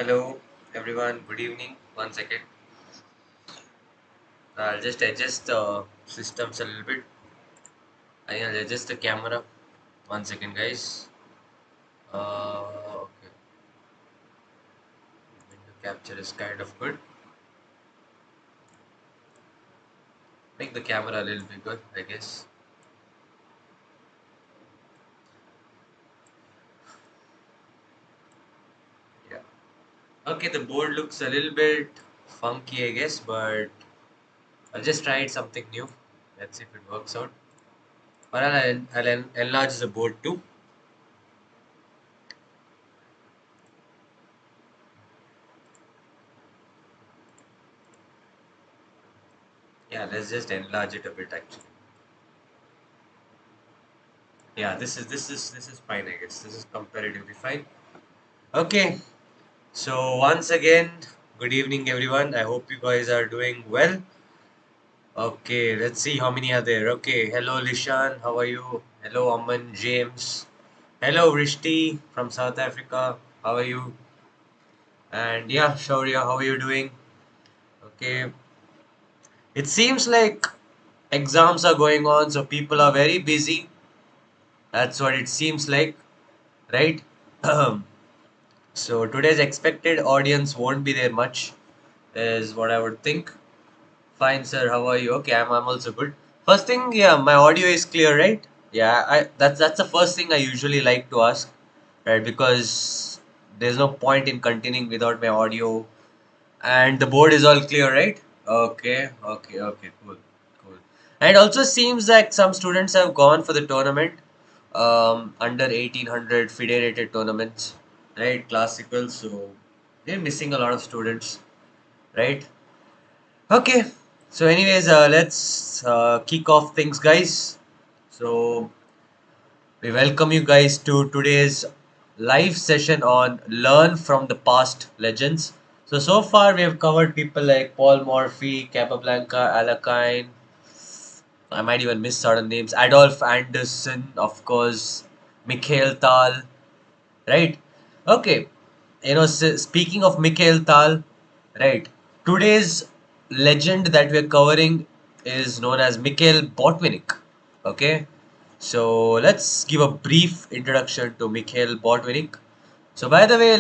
Hello everyone, good evening. One second. I'll just adjust the systems a little bit. I'll adjust the camera. One second, guys. Okay. Window capture is kind of good. Make the camera a little bigger, I guess. Yeah. Okay, the board looks a little bit funky, I guess, but I'll just try something new. Let's see if it works out. Or I'll enlarge the board too. Yeah, let's just enlarge it a bit actually. Yeah, this is fine, I guess. This is comparatively fine. Okay, so once again, good evening, everyone. I hope you guys are doing well. Okay, let's see how many are there. Okay, hello, Lishan. How are you? Hello, Aman, James. Hello, Rishti from South Africa. How are you? And yeah, Shaurya, how are you doing? Okay, it seems like exams are going on, so people are very busy. That's what it seems like, right? So today's expected audience won't be there much, is what I would think. Fine, sir. How are you? Okay, I'm also good. First thing, yeah, my audio is clear, right? Yeah, that's the first thing I usually like to ask, right? Because there's no point in continuing without my audio, and the board is all clear, right? Okay, cool, cool. And it also seems like some students have gone for the tournament, under 1800 federated tournaments, right? Classical, so they're missing a lot of students, right? Okay, so anyways, let's kick off things, guys. So we welcome you guys to today's live session on Learn from the Past Legends. So far we have covered people like Paul Morphy, Capablanca, Alakine. I might even miss certain names. Adolf Anderson, of course, Mikhail Tal, right? Okay, speaking of Mikhail Tal, right? Today's legend that we're covering is known as Mikhail Botvinnik. Okay, so let's give a brief introduction to Mikhail Botvinnik. So by the way,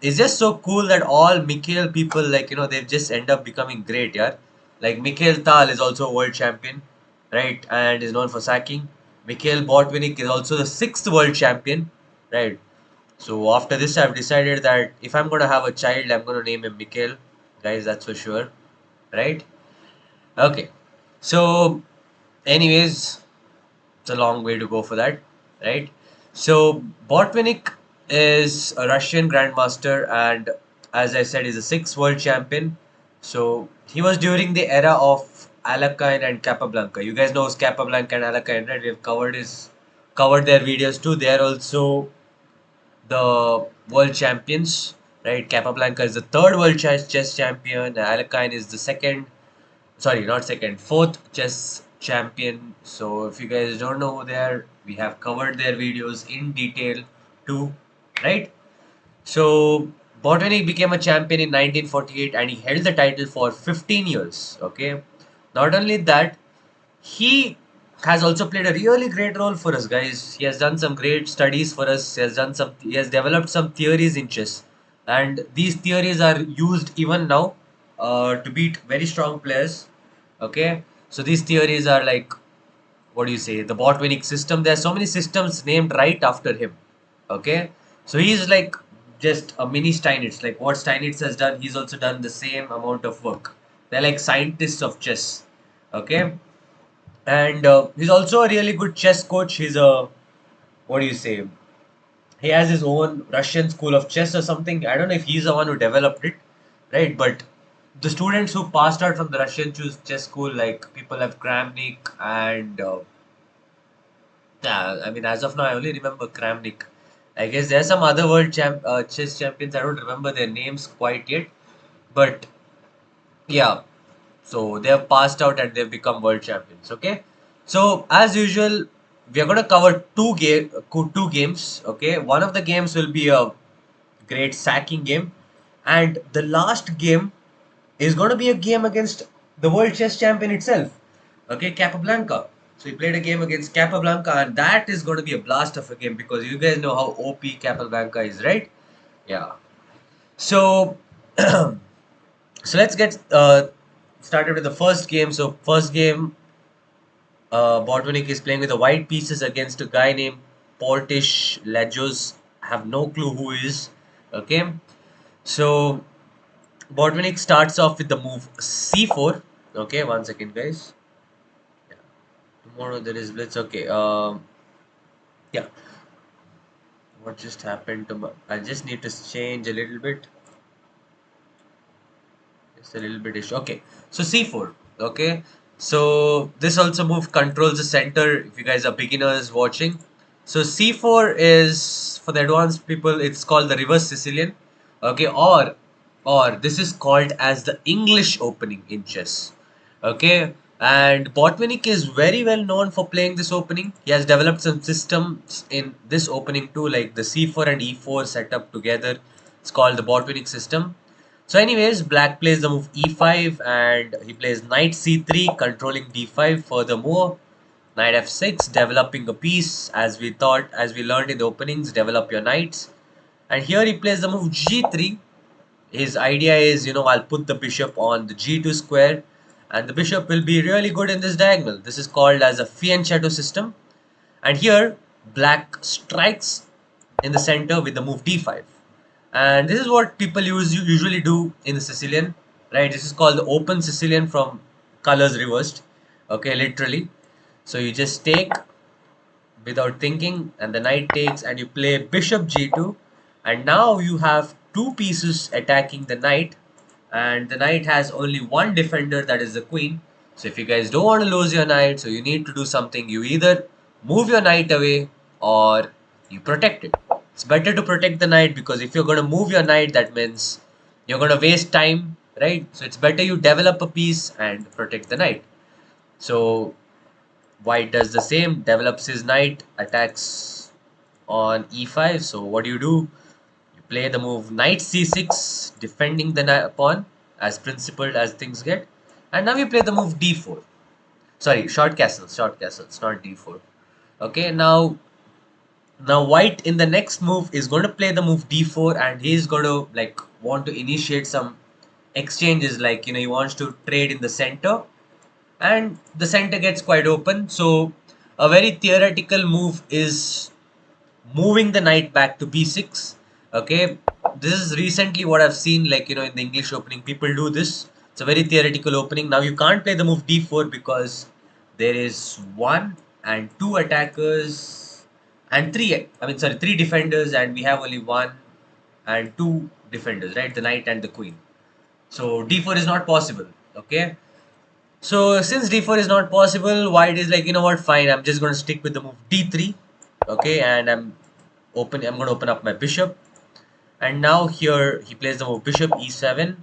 it's just so cool that all Mikhail people, they've just end up becoming great, yeah. Like Mikhail Tal is also a world champion, right, and is known for sacking. Mikhail Botvinnik is also the sixth world champion, right. So after this, I've decided that if I'm gonna have a child, I'm gonna name him Mikhail, guys. That's for sure, right? Okay. So, anyways, it's a long way to go for that, right? So Botvinnik is a Russian grandmaster, and as I said, is a sixth world champion. So he was during the era of Alakine and Capablanca. You guys know Capablanca and Alakine, right? We've covered their videos too. They are also the world champions, right? Capablanca is the third world chess champion. Alakine is the second, sorry, not second, fourth chess champion. So if you guys don't know who they are, we have covered their videos in detail too, right? So Botvinnik became a champion in 1948 and he held the title for 15 years. Okay, not only that, he has also played a really great role for us, guys. He has done some great studies for us. He has developed some theories in chess, and these theories are used even now to beat very strong players. Okay, so these theories are like, what do you say, the Botvinnik system. There are so many systems named right after him. Okay, so he's like just a mini Steinitz. Like what Steinitz has done, he's also done the same amount of work. They're like scientists of chess. Okay, and he's also a really good chess coach. He's a, what do you say, he has his own Russian school of chess or something. I don't know if he's the one who developed it, right? But the students who passed out from the Russian chess school, like people like Kramnik and yeah, I mean, as of now I only remember Kramnik. I guess there's some other chess champions. I don't remember their names quite yet, but yeah, so they have passed out and they've become world champions. Okay, so as usual, we are going to cover two games. Okay, one of the games will be a great sacking game, And the last game is going to be a game against the world chess champion itself. Okay, Capablanca. So he played a game against Capablanca, and that is going to be a blast of a game because you guys know how OP Capablanca is, right? Yeah. So, so let's get started with the first game. So first game, Botvinnik is playing with the white pieces against a guy named Portish Lajos. I have no clue who he is. Okay, so Botvinnik starts off with the move c4. Okay, one second, guys. Yeah. Tomorrow there is blitz. Okay. Yeah. What just happened to my? I just need to change a little bit. It's a little bit issue. Okay. So c4. Okay. So this also move controls the center. If you guys are beginners watching, so c4 is for the advanced people. It's called the reverse Sicilian. Okay. Or this is called as the English opening in chess. Okay, and Botvinnik is very well known for playing this opening. He has developed some systems in this opening too, like the c4 and e4 setup together. It's called the Botvinnik system. So anyways, black plays the move e5 and he plays knight c3 controlling d5. Furthermore, knight f6 developing a piece as we thought, as we learned in the openings, develop your knights. And here he plays the move g3. His idea is, I'll put the bishop on the g2 square and the bishop will be really good in this diagonal. This is called as a fianchetto system. And here black strikes in the center with the move d5. And this is what people usually do in the Sicilian, right? This is called the open Sicilian from colors reversed. Okay, literally. So you just take without thinking and the knight takes and you play bishop g2 and now you have two pieces attacking the knight and the knight has only one defender, that is the queen. So if you guys don't want to lose your knight, so you need to do something. You either move your knight away or you protect it. It's better to protect the knight because if you're going to move your knight, that means you're going to waste time, right? So it's better you develop a piece and protect the knight. So white does the same, develops his knight, attacks on e5. So what do? You play the move knight c6, defending the pawn as principled as things get. And now you play the move d4. Sorry, short castles, not d4. Okay, now white in the next move is going to play the move d4 and he's going to like want to initiate some exchanges, like he wants to trade in the center and the center gets quite open. So a very theoretical move is moving the knight back to b6. Okay, this is recently what I've seen, like in the English opening people do this. It's a very theoretical opening. Now you can't play the move d4 because there is one and two attackers and three defenders and we have only one and two defenders, right? The knight and the queen. So d4 is not possible. Okay, so since d4 is not possible, white is like, what, fine, I'm just going to stick with the move d3. Okay, and I'm going to open up my bishop. And now here he plays the move bishop e7,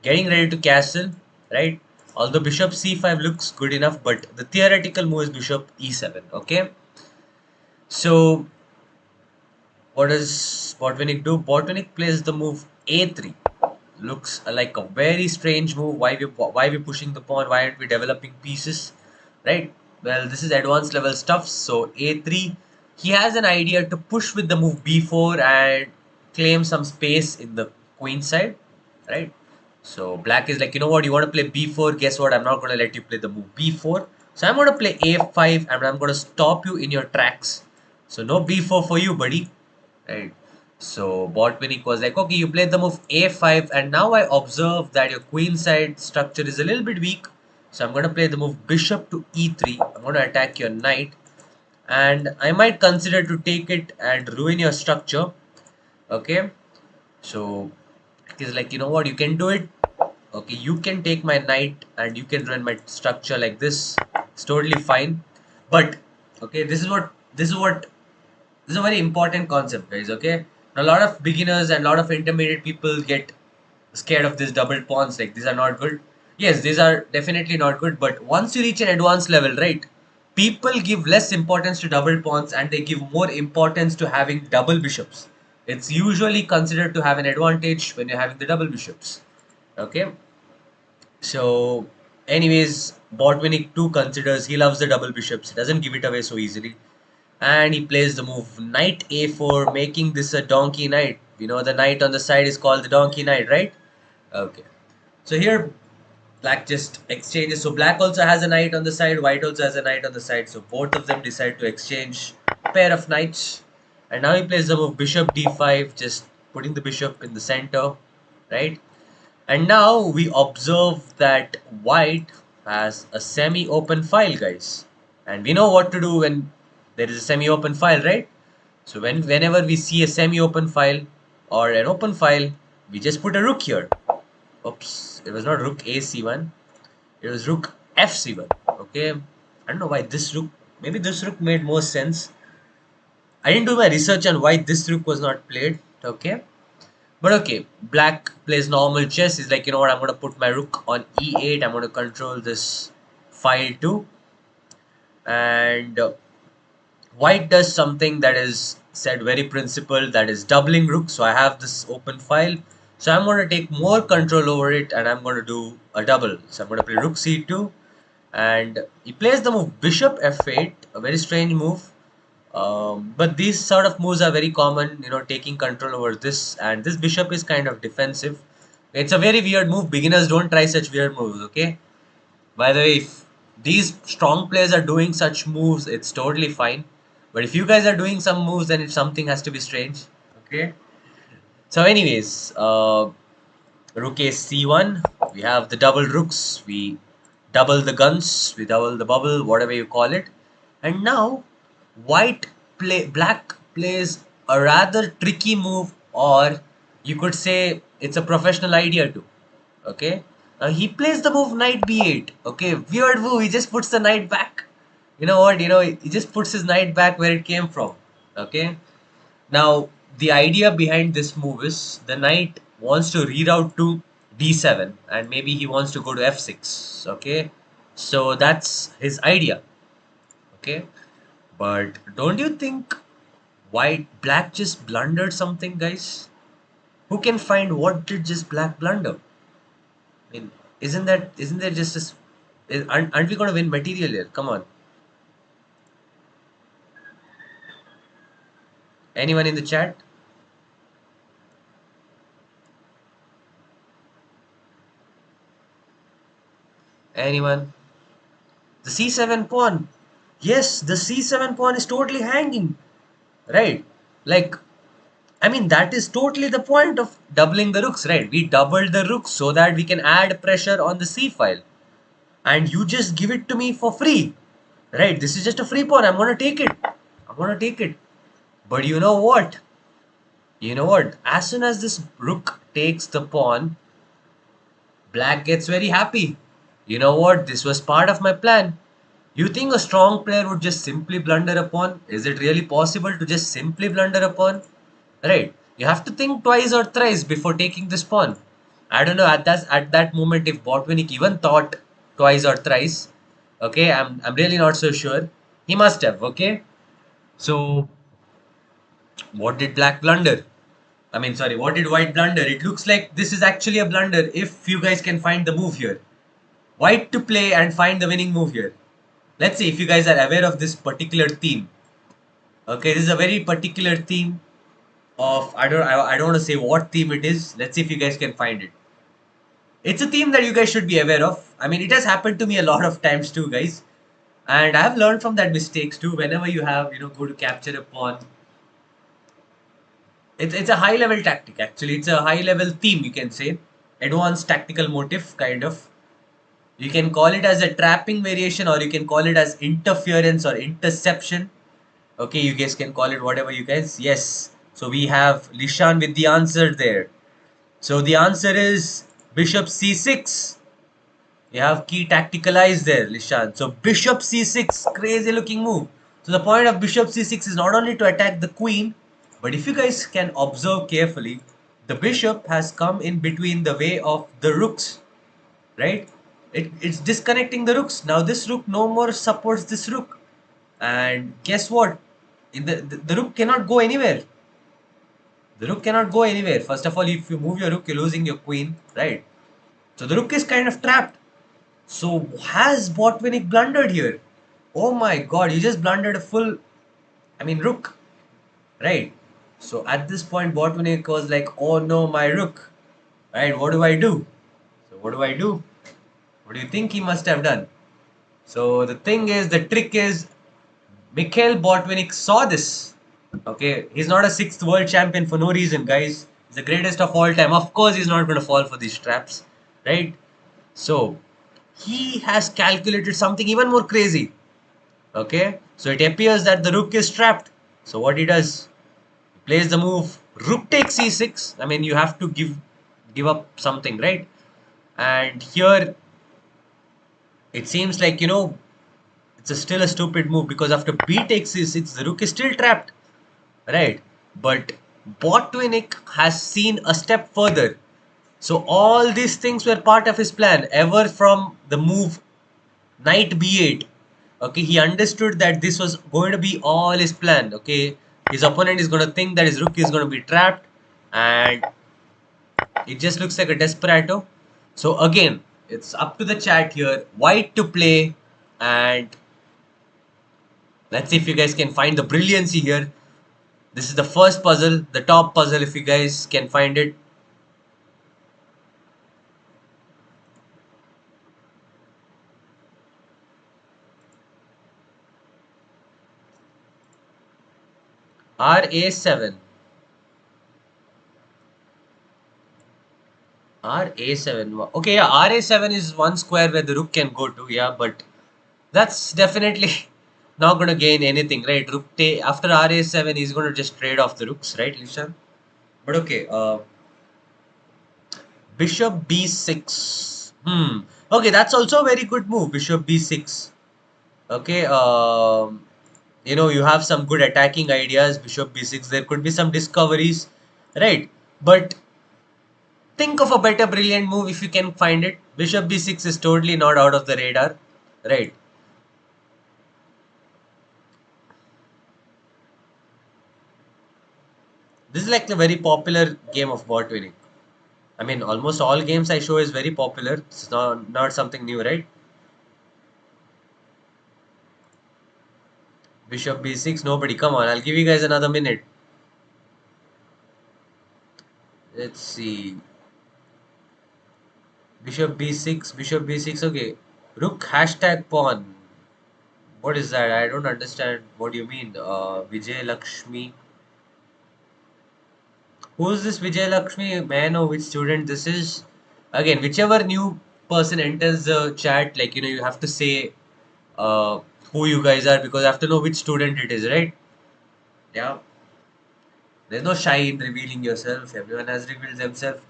getting ready to castle, right? Although bishop c5 looks good enough, but the theoretical move is bishop e7. Okay, so what does Botvinnik do? Botvinnik plays the move a3. Looks like a very strange move. Why we pushing the pawn? Why aren't we developing pieces? Right? Well, this is advanced level stuff. So a3, he has an idea to push with the move b4 and claim some space in the queen side. Right? So black is like, what? You want to play b4? Guess what? I'm not going to let you play the move b4. So I'm going to play a5 and I'm going to stop you in your tracks. So no b4 for you, buddy. Right? So Botvinnik was like, okay, you played the move a5 and now I observe that your queen side structure is a little bit weak. So I'm going to play the move bishop to e3. I'm going to attack your knight and I might consider to take it and ruin your structure. Okay, so it is like, what, you can do it. Okay, you can take my knight and you can ruin my structure like this. It's totally fine. But okay, this is a very important concept, guys. Okay, a lot of beginners and a lot of intermediate people get scared of these double pawns. Like, these are not good. Yes, these are definitely not good. But once you reach an advanced level, right, people give less importance to double pawns and they give more importance to having double bishops. it's usually considered to have an advantage when you're having the double bishops. Okay, so anyways, Botvinnik too considers, he loves the double bishops, he doesn't give it away so easily, and he plays the move knight a4, making this a donkey knight. You know, the knight on the side is called the donkey knight, right? Okay, so here black just exchanges. So black also has a knight on the side, white also has a knight on the side. So both of them decide to exchange a pair of knights. And now he plays the move bishop d5, just putting the bishop in the center, right? And now we observe that white has a semi-open file, guys. And we know what to do when there is a semi-open file, right? So whenever we see a semi-open file or an open file, we just put a rook here. Oops, it was not rook ac1, it was rook fc1. Okay, I don't know why this rook, maybe this rook made more sense. I didn't do my research on why this rook was not played. Okay, but okay, black plays normal chess. He's like, you know what, I'm going to put my rook on e8, I'm going to control this file too. And white does something that is said very principled, that is doubling rook. So I have this open file, so I'm going to take more control over it, and I'm going to do a double. So I'm going to play rook c2, and he plays the move bishop f8, a very strange move. But these sort of moves are very common, you know, taking control over this, and this bishop is kind of defensive. It's a very weird move. Beginners don't try such weird moves, okay? By the way, if these strong players are doing such moves, it's totally fine. But if you guys are doing some moves, then something has to be strange. Okay. So, anyways, rook a c1. We have the double rooks. We double the guns. We double the bubble, whatever you call it. And now, black plays a rather tricky move, or you could say it's a professional idea too. Okay, he plays the move knight b8. Okay, weird move. He just puts the knight back. You know what? You know, he just puts his knight back where it came from. Okay, now the idea behind this move is the knight wants to reroute to d7, and maybe he wants to go to f6. Okay, so that's his idea. Okay, but don't you think black just blundered something, guys? Who can find what did just black blunder? I mean, isn't there just this? Aren't we going to win material here? Come on. Anyone in the chat? Anyone? The c7 pawn. Yes, the c7 pawn is totally hanging. Right? Like, I mean, that is totally the point of doubling the rooks, right? We doubled the rooks so that we can add pressure on the c file. And you just give it to me for free. Right? This is just a free pawn. I'm going to take it. I'm going to take it. But you know what? You know what? As soon as this rook takes the pawn, black gets very happy. You know what? This was part of my plan. You think a strong player would just simply blunder a pawn? Is it really possible to just simply blunder a pawn? Right. You have to think twice or thrice before taking this pawn. I don't know at that moment if Botvinnik even thought twice or thrice. Okay, I'm really not so sure. He must have. Okay. So what did black blunder? I mean, sorry, what did white blunder? It looks like this is actually a blunder if you guys can find the move here. White to play and find the winning move here. Let's see if you guys are aware of this particular theme. Okay, this is a very particular theme of, I don't want to say what theme it is. Let's see if you guys can find it. It's a theme that you guys should be aware of. I mean, it has happened to me a lot of times too, guys. And I have learned from that mistakes too. Whenever you have, go to capture a pawn, it's a high level tactic actually. It's a high level theme, you can say. Advanced tactical motif, kind of. You can call it as a trapping variation, or you can call it as interference or interception. Okay, you guys can call it whatever you guys. Yes. So we have Lishan with the answer there. So the answer is bishop c6. You have key tacticalized there, Lishan. So bishop c6, crazy looking move. So the point of bishop c6 is not only to attack the queen, but if you guys can observe carefully, the bishop has come in between the way of the rooks, right? It's disconnecting the rooks. Now this rook no more supports this rook. And guess what? The rook cannot go anywhere. The rook cannot go anywhere. First of all, if you move your rook, you're losing your queen, right? So the rook is kind of trapped. So has Botvinnik blundered here? Oh my god, he just blundered a full, rook, right? So at this point, Botvinnik was like, oh no, my rook, right? What do I do? So what do I do? What do you think he must have done? So the thing is, the trick is, Mikhail Botvinnik saw this. Okay, he's not a sixth world champion for no reason, guys. He's the greatest of all time. Of course, he's not going to fall for these traps, right? So he has calculated something even more crazy. Okay, so it appears that the rook is trapped. So what he does, he plays the move rook takes e6. I mean, you have to give up something, right? And here it seems like, it's still a stupid move, because after b takes e6, the rook is still trapped, right? But Botvinnik has seen a step further. So all these things were part of his plan ever from the move knight b8. Okay, he understood that this was going to be all his plan. Okay, his opponent is going to think that his rook is going to be trapped, and it just looks like a desperado. So again, it's up to the chat here. White to play, and let's see if you guys can find the brilliancy here. This is the first puzzle, the top puzzle, if you guys can find it. RA7. RA7. Okay, yeah, RA7 is one square where the rook can go to, yeah, but that's definitely not going to gain anything, right? After RA7, he's going to just trade off the rooks, right, Lishan? But okay, Bishop B6. Okay, that's also a very good move, Bishop B6. Okay, you have some good attacking ideas, Bishop B6. There could be some discoveries, right? But think of a better brilliant move if you can find it. Bishop B6 is totally not out of the radar, right? This is like a very popular game of bot winning. I mean, almost all games I show is very popular. It's not something new, right? Bishop B6, nobody. Come on, I'll give you guys another minute. Let's see. Bishop B6, Bishop B6. Okay. Rook hashtag pawn. What is that? I don't understand. What do you mean? Vijay Lakshmi. Who's this Vijay Lakshmi? May I know which student this is? Again, whichever new person enters the chat, like, you have to say uh, who you guys are, because I have to know which student it is, right? Yeah. There's no shy in revealing yourself. Everyone has revealed themselves.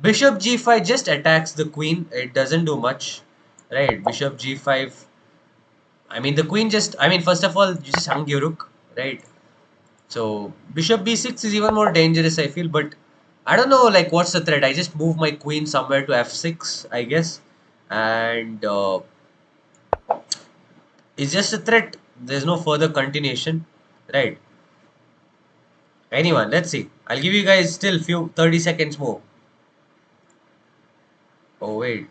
Bishop G5 just attacks the queen. It doesn't do much, right? Bishop G5. I mean, the queen just, first of all, you just hung your rook, right? So Bishop B6 is even more dangerous, I feel, but I don't know, like, what's the threat? I just move my queen somewhere to F6, I guess, and it's just a threat. There's no further continuation, right? Anyone, let's see. I'll give you guys still few 30 seconds more. Oh wait,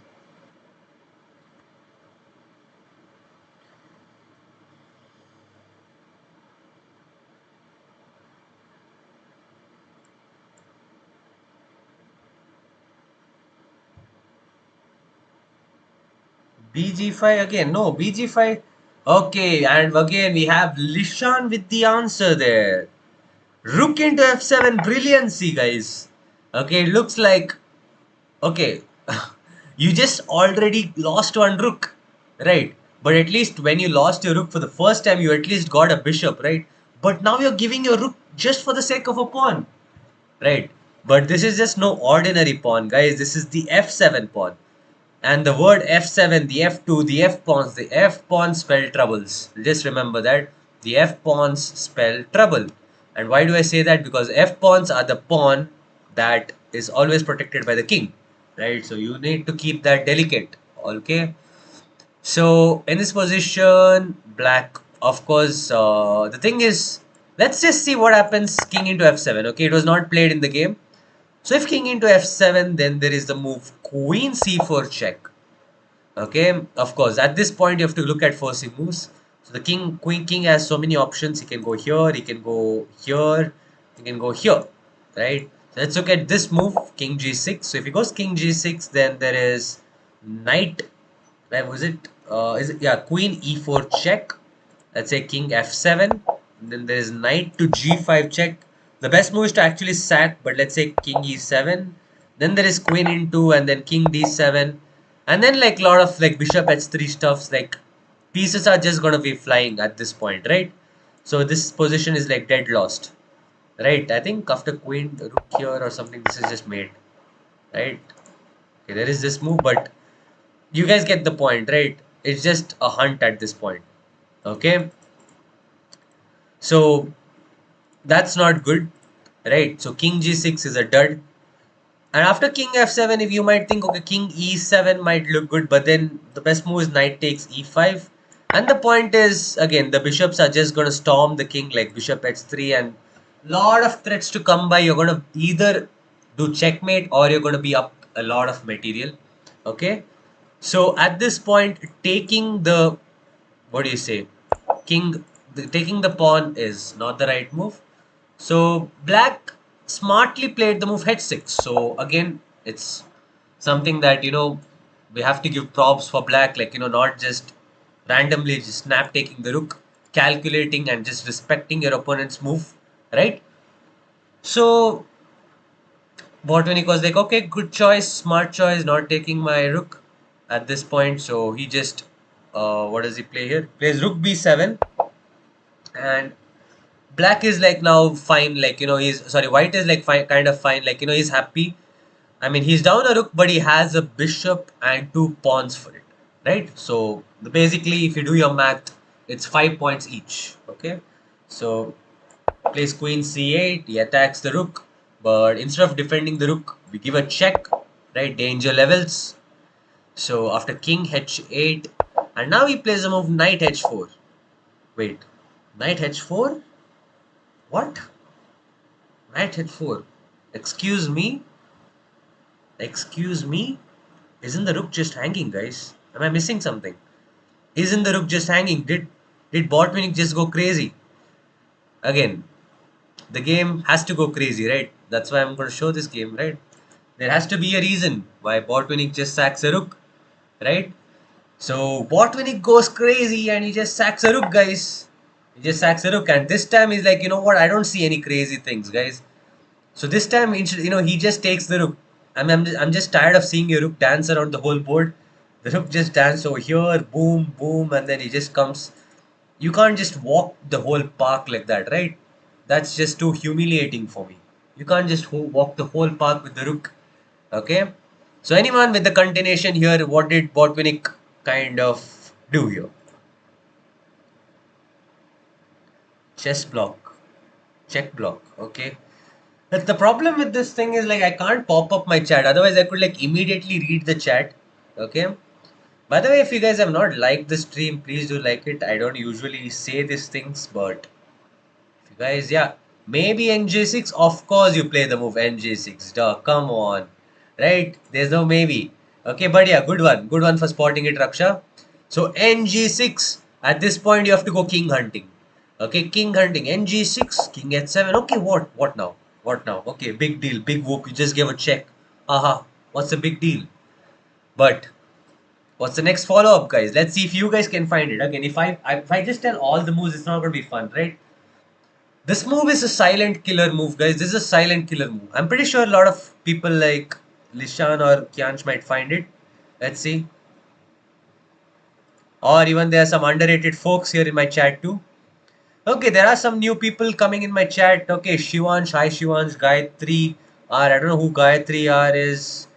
BG5 again. No, BG5. Okay, and again we have Lishan with the answer there. Rook into F7, brilliancy, guys. Okay, it looks like, okay, you just already lost one rook, right? But at least when you lost your rook for the first time, you at least got a bishop, right? But now you're giving your rook just for the sake of a pawn, right? But this is just no ordinary pawn, guys. This is the F7 pawn. And the word F7, the F2, the F pawns spell troubles. Just remember that. The F pawns spell trouble. And why do I say that? Because F pawns are the pawn that is always protected by the king. Right? So you need to keep that delicate. Okay. So in this position, black, of course, the thing is, Let's just see what happens king into f7. Okay, it was not played in the game. So if king into f7, then there is the move queen c4 check. Okay, of course, at this point you have to look at forcing moves. So the king has so many options. He can go here, he can go here, he can go here, right? So let's look at this move, king g6. So if he goes king g6, then there is knight. Where was it? Is it, yeah, queen e4 check. Let's say king f7. Then there is knight to g5 check. The best move is to actually sack, but let's say king e7. Then there is queen into and then king d7. And then like a lot of like bishop h3 stuffs, like pieces are just gonna be flying at this point, right? So this position is like dead lost, right? I think after queen rook here or something, this is just made, right? Okay, there is this move, but you guys get the point, right? It's just a hunt at this point. Okay, so that's not good, right? So king g6 is a dud. And after king f7, if you might think, okay, king e7 might look good, but then the best move is knight takes e5. And the point is, again, the bishops are just going to storm the king like bishop h3 and lot of threats to come by. You're going to either do checkmate or you're going to be up a lot of material. Okay. So at this point, taking the, what do you say, taking the pawn is not the right move. So black smartly played the move h6. So again, it's something that, we have to give props for black, like, not just randomly just snap taking the rook, calculating and just respecting your opponent's move, right? So Botvinnik was like, okay, good choice, smart choice, not taking my rook at this point. So he just, what does he play here? Plays rook b7, and black is like now fine, like, he's, sorry, white is like fine, kind of fine, like, he's happy. I mean, he's down a rook, but he has a bishop and two pawns for it, right? So basically, if you do your math, it's 5 points each. Okay, so plays queen c8, he attacks the rook, but instead of defending the rook, we give a check, right? Danger levels. So after king h8, and now he plays a move knight h4. Wait, knight h4? What? Knight h4? Excuse me? Excuse me? Isn't the rook just hanging, guys? Am I missing something? Isn't the rook just hanging? Did Botvinnik just go crazy? Again, the game has to go crazy, right? That's why I'm going to show this game, right? There has to be a reason why Botvinnik just sacks a rook, right? So Botvinnik goes crazy and he just sacks a rook, guys. He just sacks a rook, and this time he's like, you know what? I don't see any crazy things, guys. So this time, he just takes the rook. I'm just tired of seeing your rook dance around the whole board. The rook just dance over here, boom, boom, and then he just comes. You can't just walk the whole park like that, right? That's just too humiliating for me. You can't just walk the whole park with the rook. Okay? So anyone with the continuation here, what did Botvinnik kind of do here? Chess block. Check block. Okay. But the problem with this thing is like I can't pop up my chat. Otherwise, I could like immediately read the chat. Okay. By the way, if you guys have not liked the stream, please do like it. I don't usually say these things, but if you guys, yeah, maybe NJ6. Of course, you play the move NJ6. Duh, come on, right? There's no maybe. Okay, but yeah, good one for spotting it, Raksha. So NG6. At this point, you have to go king hunting. Okay, king hunting. NG6, king h7. Okay, what now? What now? Okay, big deal, big whoop. You just gave a check. Aha, what's the big deal? But what's the next follow up, guys? Let's see if you guys can find it. Again, if I just tell all the moves, it's not gonna be fun, right? This move is a silent killer move, guys. This is a silent killer move. I'm pretty sure a lot of people like Lishan or Kyanch might find it. Let's see. Or even there are some underrated folks here in my chat too. Okay, there are some new people coming in my chat. Okay, Shivansh, hi Shivansh, Gayatri R. I don't know who Gayatri R is.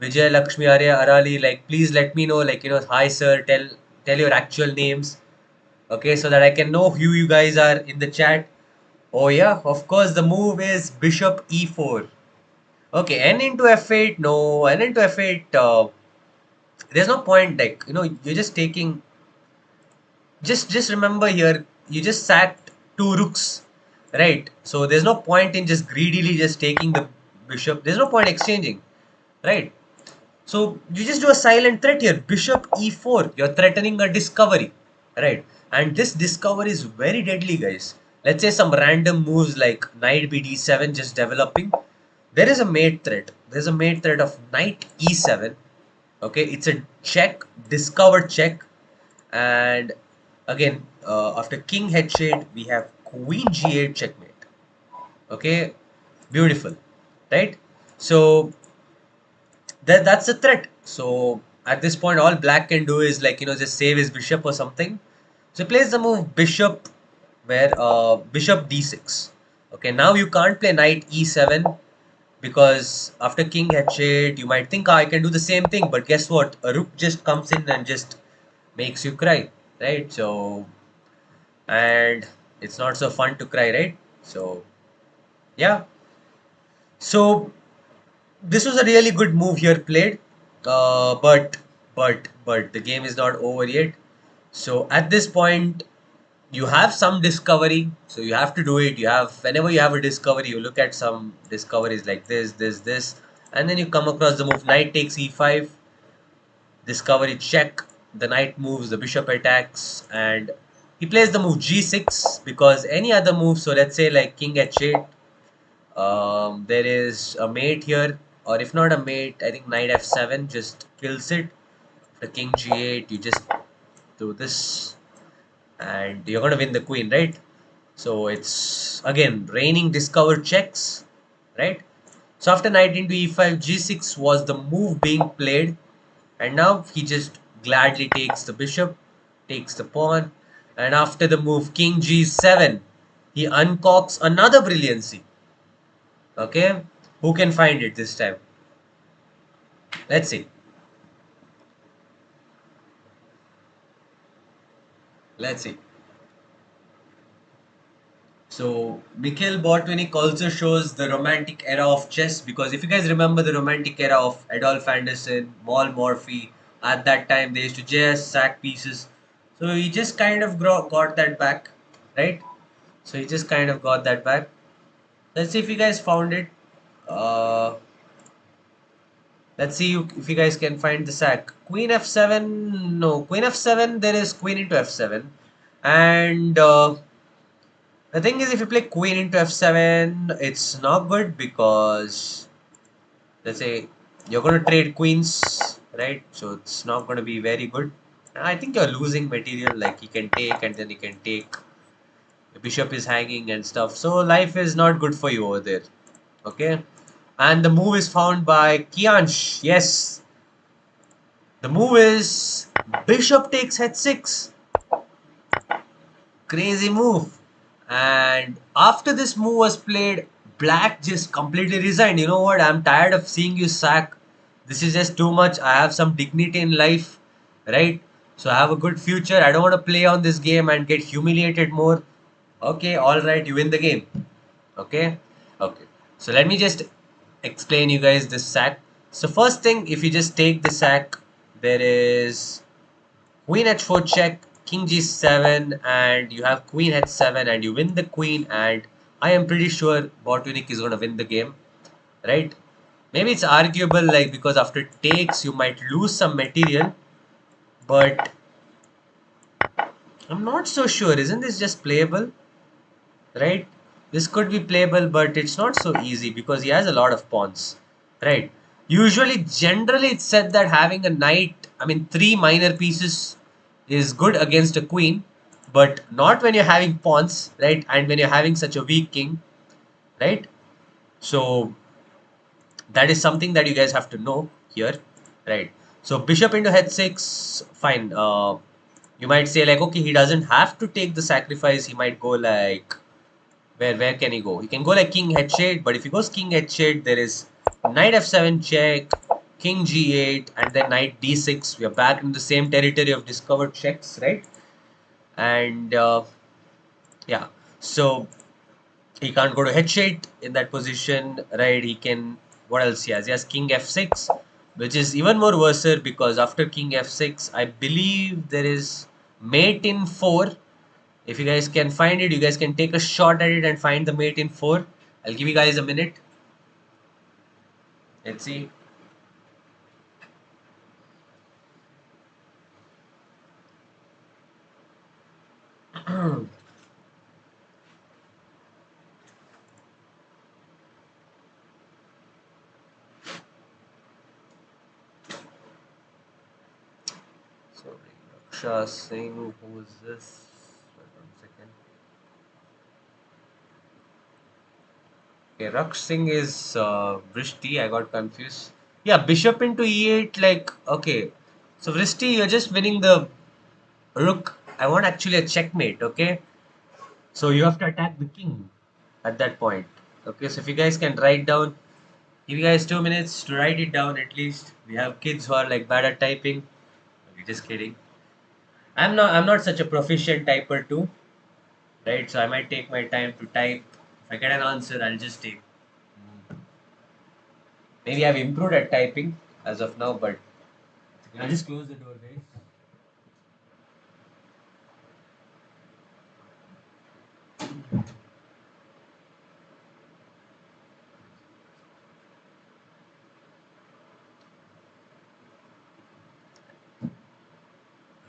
Vijay Lakshmi Arya Arali. Like, please let me know. Like, hi sir. Tell your actual names. Okay, so that I can know who you guys are in the chat. Oh yeah, of course the move is Bishop E4. Okay, N into F8. No, N into F8. There's no point. Like, you're just taking. Just remember here, you just sacked two rooks, right? So there's no point in just greedily just taking the bishop. There's no point exchanging, right? So you just do a silent threat here. Bishop e4. You're threatening a discovery, right? And this discovery is very deadly, guys. Let's say some random moves like knight bd7 just developing. There is a mate threat. There's a mate threat of knight e7. Okay, it's a check, discovered check. And again, after king h8, we have queen g8 checkmate. Okay, beautiful, right? So that's a threat. So at this point, all black can do is like just save his bishop or something. So he plays the move bishop, where bishop d6. Okay, now you can't play knight e7 because after king h8, you might think, I can do the same thing, but guess what? A rook just comes in and just makes you cry, right? So and it's not so fun to cry, right? So yeah. So this was a really good move here played, but the game is not over yet. So at this point, you have some discovery, so you have to do it. You have whenever you have a discovery, you look at some discoveries like this, and then you come across the move knight takes e5, discovery check. The knight moves, the bishop attacks, and he plays the move g6 because any other move. So let's say like king h8. There is a mate here, or if not a mate, I think knight f7 just kills it. The king g8, you just do this, and you're gonna win the queen, right? So it's again raining discovered checks, right? So after knight into e5, g6 was the move being played, and now he just gladly takes the bishop, takes the pawn, and after the move king g7, he uncocks another brilliancy. Okay, who can find it this time? Let's see. Let's see. So Mikhail Botvinnik also shows the romantic era of chess, because if you guys remember the romantic era of Adolf Anderson, Maul Morphy, at that time they used to just sack pieces. So he just kind of got that back, right? So he just kind of got that back. Let's see if you guys found it. Uh, let's see if you guys can find the sack. Queen f7. No, queen f7. There is queen into f7, and the thing is, if you play queen into f7, it's not good because, let's say, you're going to trade queens, right? So it's not going to be very good. I think you're losing material, like he can take and then he can take. The bishop is hanging and stuff. So life is not good for you over there. Okay. And the move is found by Kiansh. Yes. The move is bishop takes h6. Crazy move. And after this move was played, black just completely resigned. You know what? I'm tired of seeing you sack. This is just too much. I have some dignity in life, right? So I have a good future. I don't want to play on this game and get humiliated more. Okay, all right, you win the game. Okay, okay. So let me just explain you guys this sack. So first thing, if you just take the sack, there is queen h4 check, king g7, and you have queen h7, and you win the queen. And I am pretty sure Botvinnik is going to win the game, right? Maybe it's arguable, like, because after takes you might lose some material, but I'm not so sure. Isn't this just playable, right? This could be playable, but it's not so easy because he has a lot of pawns, right? Usually, generally, it's said that having a knight, I mean, three minor pieces is good against a queen, but not when you're having pawns, right? And when you're having such a weak king, right? So that is something that you guys have to know here, right? So bishop into h6, fine. You might say like, okay, he doesn't have to take the sacrifice. He might go like, where can he go? He can go like king h8, but if he goes king h8, there is knight f7 check, king g8, and then knight d6. We are back in the same territory of discovered checks, right? And yeah, so he can't go to h8 in that position, right? He can, what else he has? He has king f6, which is even more worse because after king f6, I believe there is mate in 4. If you guys can find it, you guys can take a shot at it and find the mate in 4. I'll give you guys a minute. Let's see. Sorry, Raksha Singh, who is this? Wait 1 second. Okay, Raksh Singh is Vrishti. I got confused. Yeah, bishop into e8. Like, okay. So, Vrishti, you're just winning the rook. I want actually a checkmate, okay? So, you have to attack the king at that point. Okay, so if you guys can write down, give you guys 2 minutes to write it down at least. We have kids who are like bad at typing. Okay, just kidding. I'm not such a proficient typer too, right? So I might take my time to type. If I get an answer, I'll just take. Maybe I've improved at typing as of now, but I'll just close the door, guys.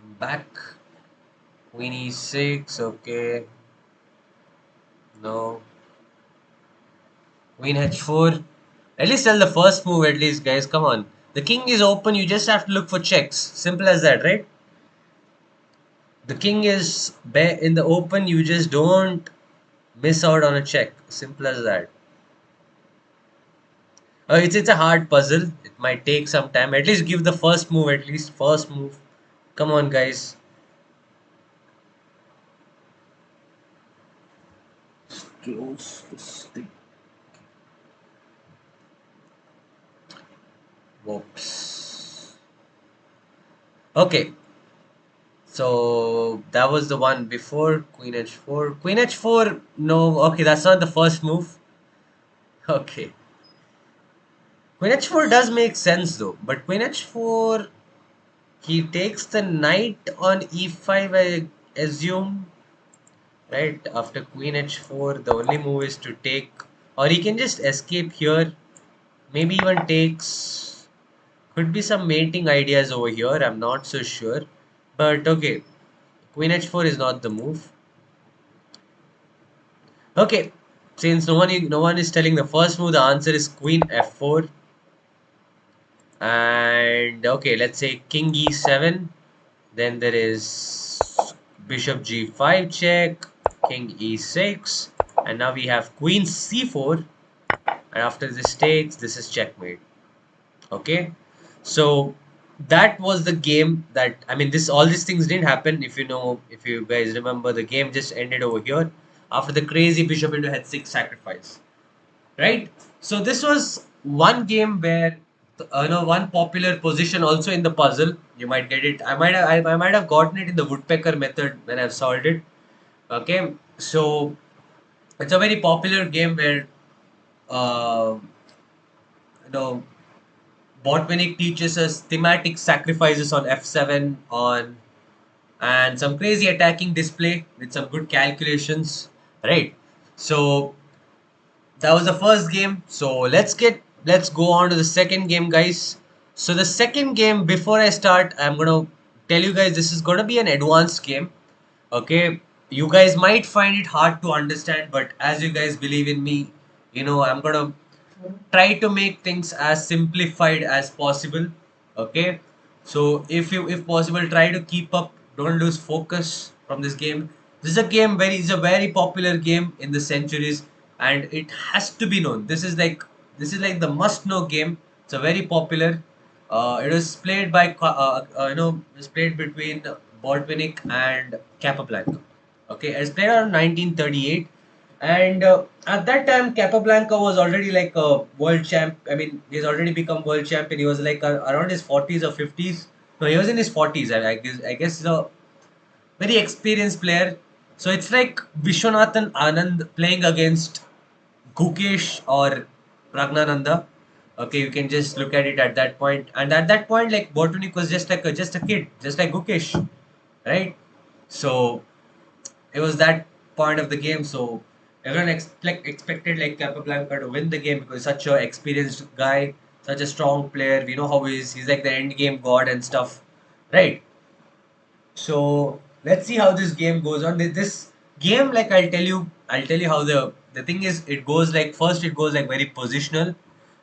I'm back. Queen e6, okay. No. Queen h4. At least tell the first move, at least, guys. Come on. The king is open, you just have to look for checks. Simple as that, right? The king is in the open, you just don't miss out on a check. Simple as that. It's a hard puzzle. It might take some time. At least give the first move. At least first move. Come on, guys. Close the stick. Whoops. Okay. So that was the one before Queen h4. Queen h4. No. Okay, that's not the first move. Okay. Queen h4 does make sense though. But Queen h4. He takes the knight on e5, I assume. Right after Queen h4, the only move is to take, or he can just escape here. Maybe even takes. Could be some mating ideas over here. I'm not so sure. But okay, Queen h4 is not the move. Okay, since no one is telling the first move, the answer is Queen f4. And okay, let's say King e7. Then there is Bishop g5 check, King e6, and now we have Queen c4. And after this takes, this is checkmate. Okay, so that was the game. That, I mean, this all these things didn't happen. If you guys remember, the game just ended over here after the crazy bishop into h6 sacrifice, right? So this was one game where one popular position also in the puzzle. You might get it. I might have gotten it in the woodpecker method when I've solved it. Okay, so it's a very popular game where uh, you know Botvinnik teaches us thematic sacrifices on f7 on, and some crazy attacking display with some good calculations, right? So that was the first game. So let's go on to the second game, guys. So the second game, before I start, I'm gonna tell you guys this is gonna be an advanced game. Okay, you guys might find it hard to understand, but as you guys believe in me, I'm gonna try to make things as simplified as possible. Okay, so if possible, try to keep up, don't lose focus from this game. This is a game very it's a very popular game in the centuries, and it has to be known. This is like the must know game. It's a very popular. It was played by it was played between Botvinnik and Capablanca. Okay, it was played around 1938, and at that time, Capablanca was already like a world champ. I mean, he's already become world champion. He was like around his 40s or 50s. No, he was in his 40s. I guess he's a very experienced player. So it's like Vishwanathan Anand playing against Gukesh or Pragnananda. Okay, you can just look at it at that point. And at that point, like Botvinnik was just a kid, just like Gukesh, right? So it was that point of the game, so everyone expected like Capablanca to win the game because he's such a experienced guy, such a strong player. We know how he is. He's like the end game god and stuff, right? So let's see how this game goes on. This game, like I'll tell you how the thing is. It goes like first, it goes like very positional,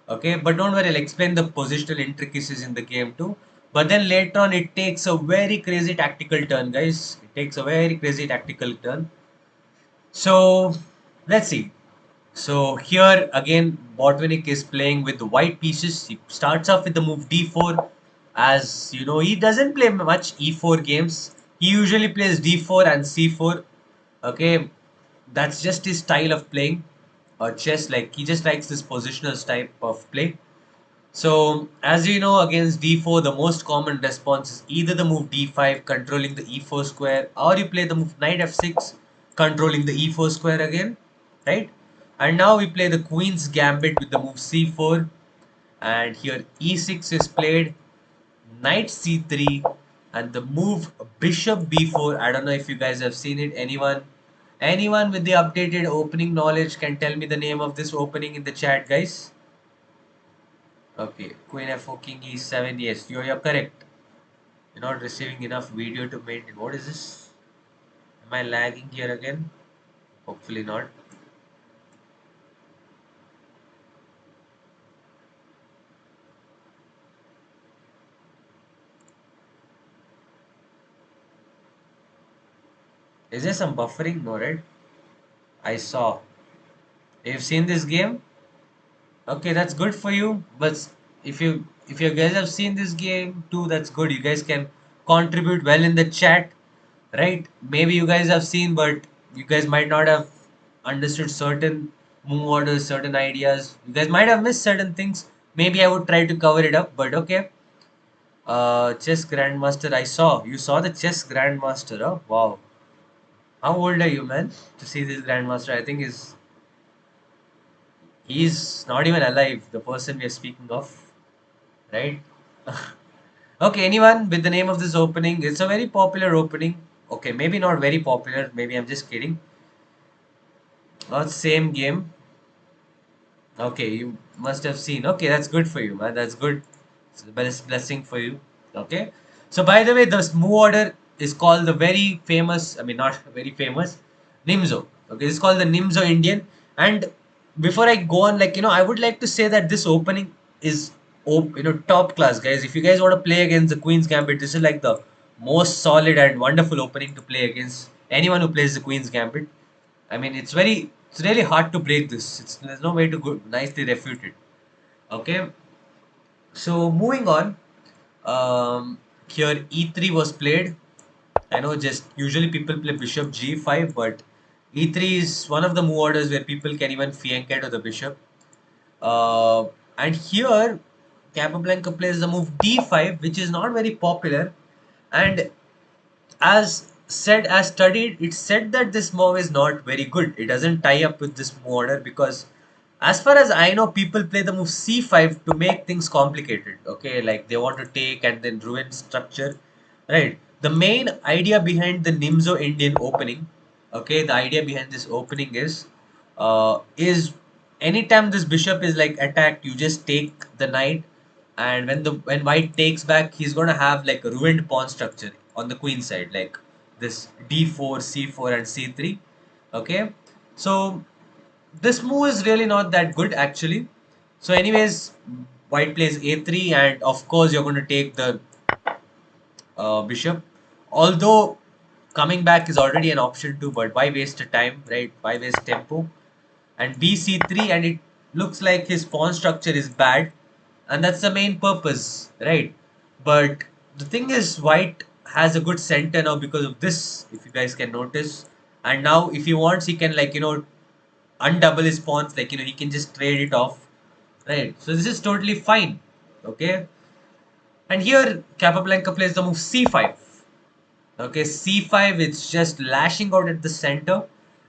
okay. But don't worry, I'll explain the positional intricacies in the game too. But then later on, it takes a very crazy tactical turn, guys. It takes a very crazy tactical turn. So let's see. So here again, Botvinnik is playing with the white pieces. He starts off with the move d4. As you know, he doesn't play much e4 games. He usually plays d4 and c4. Okay, that's just his style of playing chess. Like he just likes this positional type of play. So as you know, against d4, the most common response is either the move d5 controlling the e4 square, or you play the move knight f6 controlling the e4 square again, right? And now we play the queen's gambit with the move c4, and here e6 is played, knight c3, and the move bishop b4. I don't know if you guys have seen it. Anyone with the updated opening knowledge can tell me the name of this opening in the chat, guys. Okay, Queen F4 King E7. Yes, you're correct. You're not receiving enough video to maintain. What is this? Am I lagging here again? Hopefully not. Is there some buffering? No, right? I saw. You've seen this game? Okay, that's good for you. But if you guys have seen this game too, that's good. You guys can contribute well in the chat, right? Maybe you guys have seen, but you guys might not have understood certain move orders, certain ideas. You guys might have missed certain things. Maybe I would try to cover it up, but okay. Chess Grandmaster, I saw. You saw the Chess Grandmaster, oh wow. How old are you, man? To see this Grandmaster, I think he's not even alive, the person we are speaking of, right? Okay, anyone with the name of this opening? It's a very popular opening. Okay, maybe not very popular, maybe I'm just kidding. Same game. Okay, you must have seen. Okay, that's good for you, man. That's good. It's the best blessing for you. Okay. So by the way, this move order is called the very famous. I mean, not very famous, Nimzo. Okay, it's called the Nimzo Indian. And before I go on, like I would like to say that this opening is, top class, guys. If you guys want to play against the Queen's Gambit, this is like the most solid and wonderful opening to play against anyone who plays the Queen's Gambit. I mean, it's really hard to break this. There's no way to go nicely refute it. Okay, so moving on. Here e3 was played. I know just usually people play bishop g5, but e3 is one of the move orders where people can even fianchet to the bishop. Uh, and here Capablanca plays the move d5, which is not very popular. And as studied, it's said that this move is not very good. It doesn't tie up with this move order because as far as I know, people play the move c5 to make things complicated. Okay, like they want to take and then ruin structure, right? The main idea behind the Nimzo Indian opening, okay, the idea behind this opening is anytime this bishop is like attacked, you just take the knight, and when white takes back, he's gonna have like a ruined pawn structure on the queen side, like this d4, c4, and c3. Okay, so this move is really not that good actually. So anyways, white plays a3, and of course you're going to take the bishop. Although coming back is already an option too, but why waste the time, right? Why waste tempo? And bc3, and it looks like his pawn structure is bad, and that's the main purpose, right? But the thing is, white has a good center now because of this, if you guys can notice. And now if he wants, he can, like, undouble his pawns, like, he can just trade it off, right? So this is totally fine. Okay, and here Capablanca plays the move c5. Okay, c5, it's just lashing out at the center,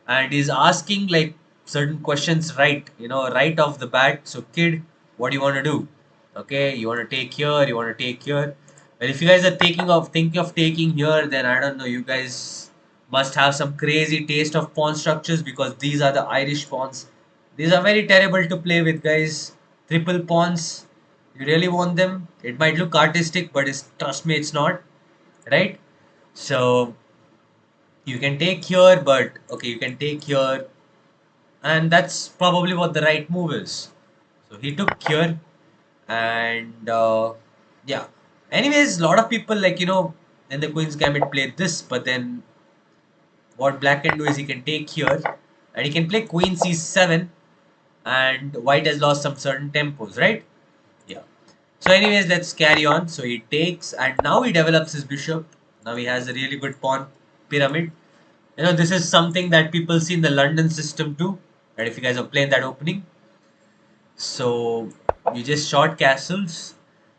and is asking like certain questions, right, right off the bat. So kid, what do you want to do? Okay, you want to take here, you want to take here. Well, if you guys are thinking of taking here, then I don't know, you guys must have some crazy taste of pawn structures because these are the Irish pawns. These are very terrible to play with, guys. Triple pawns. You really want them? It might look artistic, but trust me, it's not. Right? So you can take here, but okay, you can take here, and that's probably what the right move is. So he took here, and yeah. Anyways, a lot of people in the Queen's Gambit played this, but then what black can do is he can take here and he can play queen c7 and white has lost some certain tempos, right? Yeah. So anyways, let's carry on. So he takes and now he develops his bishop. Now he has a really good pawn pyramid. This is something that people see in the London system too. And if you guys have played that opening. So you just short castles.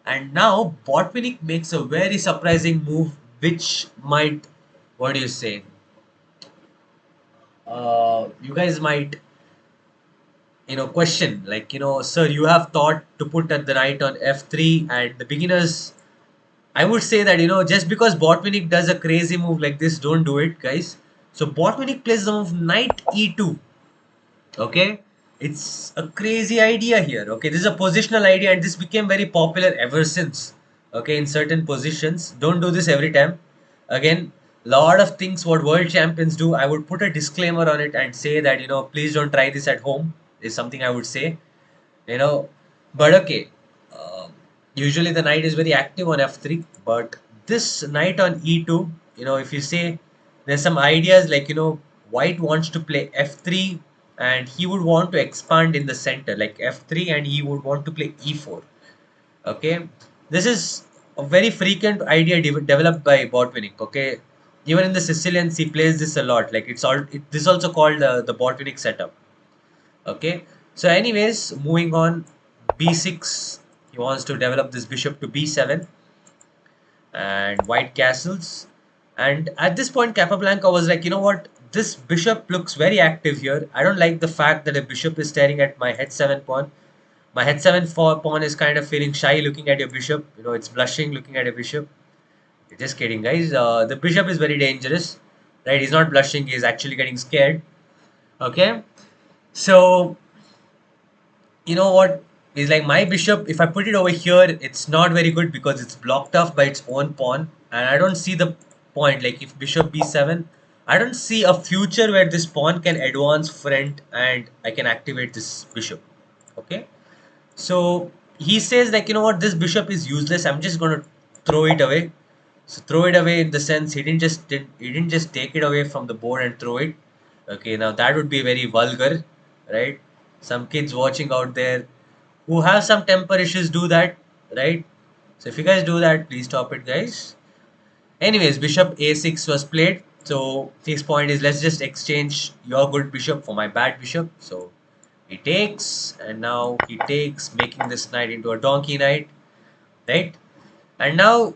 And now Botvinnik makes a very surprising move which might, what do you say? You guys might question like sir, you have thought to put at the knight on f3 and the beginners, I would say that just because Botvinnik does a crazy move like this, don't do it, guys. So Botvinnik plays the move knight e2. Okay, it's a crazy idea here. Okay, this is a positional idea and this became very popular ever since. Okay, in certain positions, don't do this every time. Again, lot of things what world champions do, I would put a disclaimer on it and say that please don't try this at home, is something I would say. you know but okay, uh, usually the knight is very active on f3, but this knight on e2, if you say, there's some ideas like white wants to play f3 and he would want to expand in the center like f3 and he would want to play e4. Okay, this is a very frequent idea developed by Botvinnik. Okay, even in the Sicilians he plays this a lot, like this is also called the Botvinnik setup. Okay, so anyways, moving on, b6, he wants to develop this bishop to b7 and white castles. And at this point Capablanca was like, what, this bishop looks very active here. I don't like the fact that a bishop is staring at my h7 pawn. My h7 pawn is kind of feeling shy looking at your bishop. It's blushing looking at your bishop. Just kidding, guys. The bishop is very dangerous, right? He's not blushing, he's actually getting scared. Okay, so you know what is like my bishop, if I put it over here, it's not very good because it's blocked off by its own pawn and I don't see the point. Like if bishop b7, I don't see a future where this pawn can advance front and I can activate this bishop. Okay, so he says like, what, this bishop is useless, I'm just going to throw it away. So throw it away in the sense he didn't just take it away from the board and throw it. Okay, now that would be very vulgar, right? Some kids watching out there who have some temper issues do that, right? So if you guys do that, please stop it, guys. Anyways, bishop a6 was played. So his point is, let's just exchange your good bishop for my bad bishop. So he takes, and now he takes, making this knight into a donkey knight, right? And now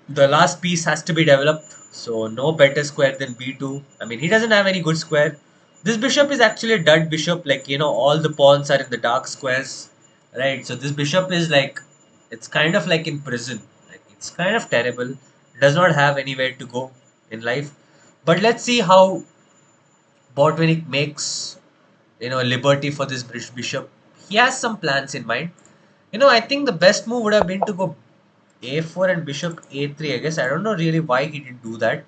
the last piece has to be developed. So no better square than b2. I mean, he doesn't have any good square. This bishop is actually a dud bishop. Like, all the pawns are in the dark squares, right? So this bishop is like, it's kind of like in prison. Like, it's kind of terrible. It does not have anywhere to go in life. But let's see how Botvinnik makes, liberty for this bishop. He has some plans in mind. I think the best move would have been to go a4 and bishop a3, I guess. I don't know really why he didn't do that.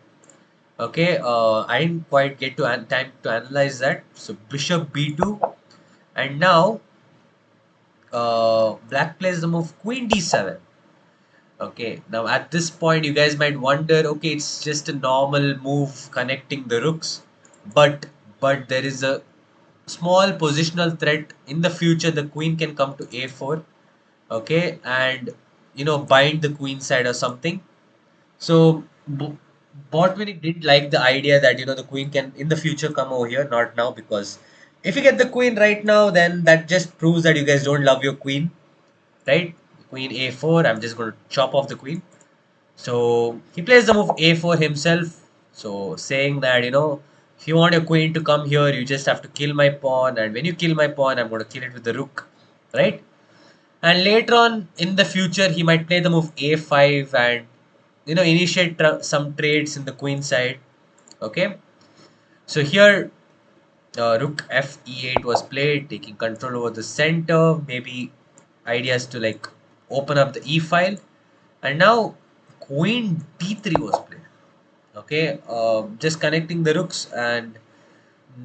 Okay, I didn't quite get to time to analyze that. So bishop b2, and now black plays the move queen d7. Okay, now at this point you guys might wonder, okay, it's just a normal move connecting the rooks, but there is a small positional threat. In the future the queen can come to a4, okay, and bind the queen side or something. So Botvinnik didn't like the idea that the queen can in the future come over here, not now, because if you get the queen right now, then that just proves that you guys don't love your queen, right? Queen a4, I'm just going to chop off the queen. So he plays the move a4 himself, so saying that if you want your queen to come here, you just have to kill my pawn, and when you kill my pawn, I'm going to kill it with the rook, right? And later on in the future, he might play the move a5 and initiate some trades in the queen side. Okay, so here rook f e8 was played, taking control over the center. Maybe ideas to like open up the e file, and now queen d3 was played. Okay, just connecting the rooks, and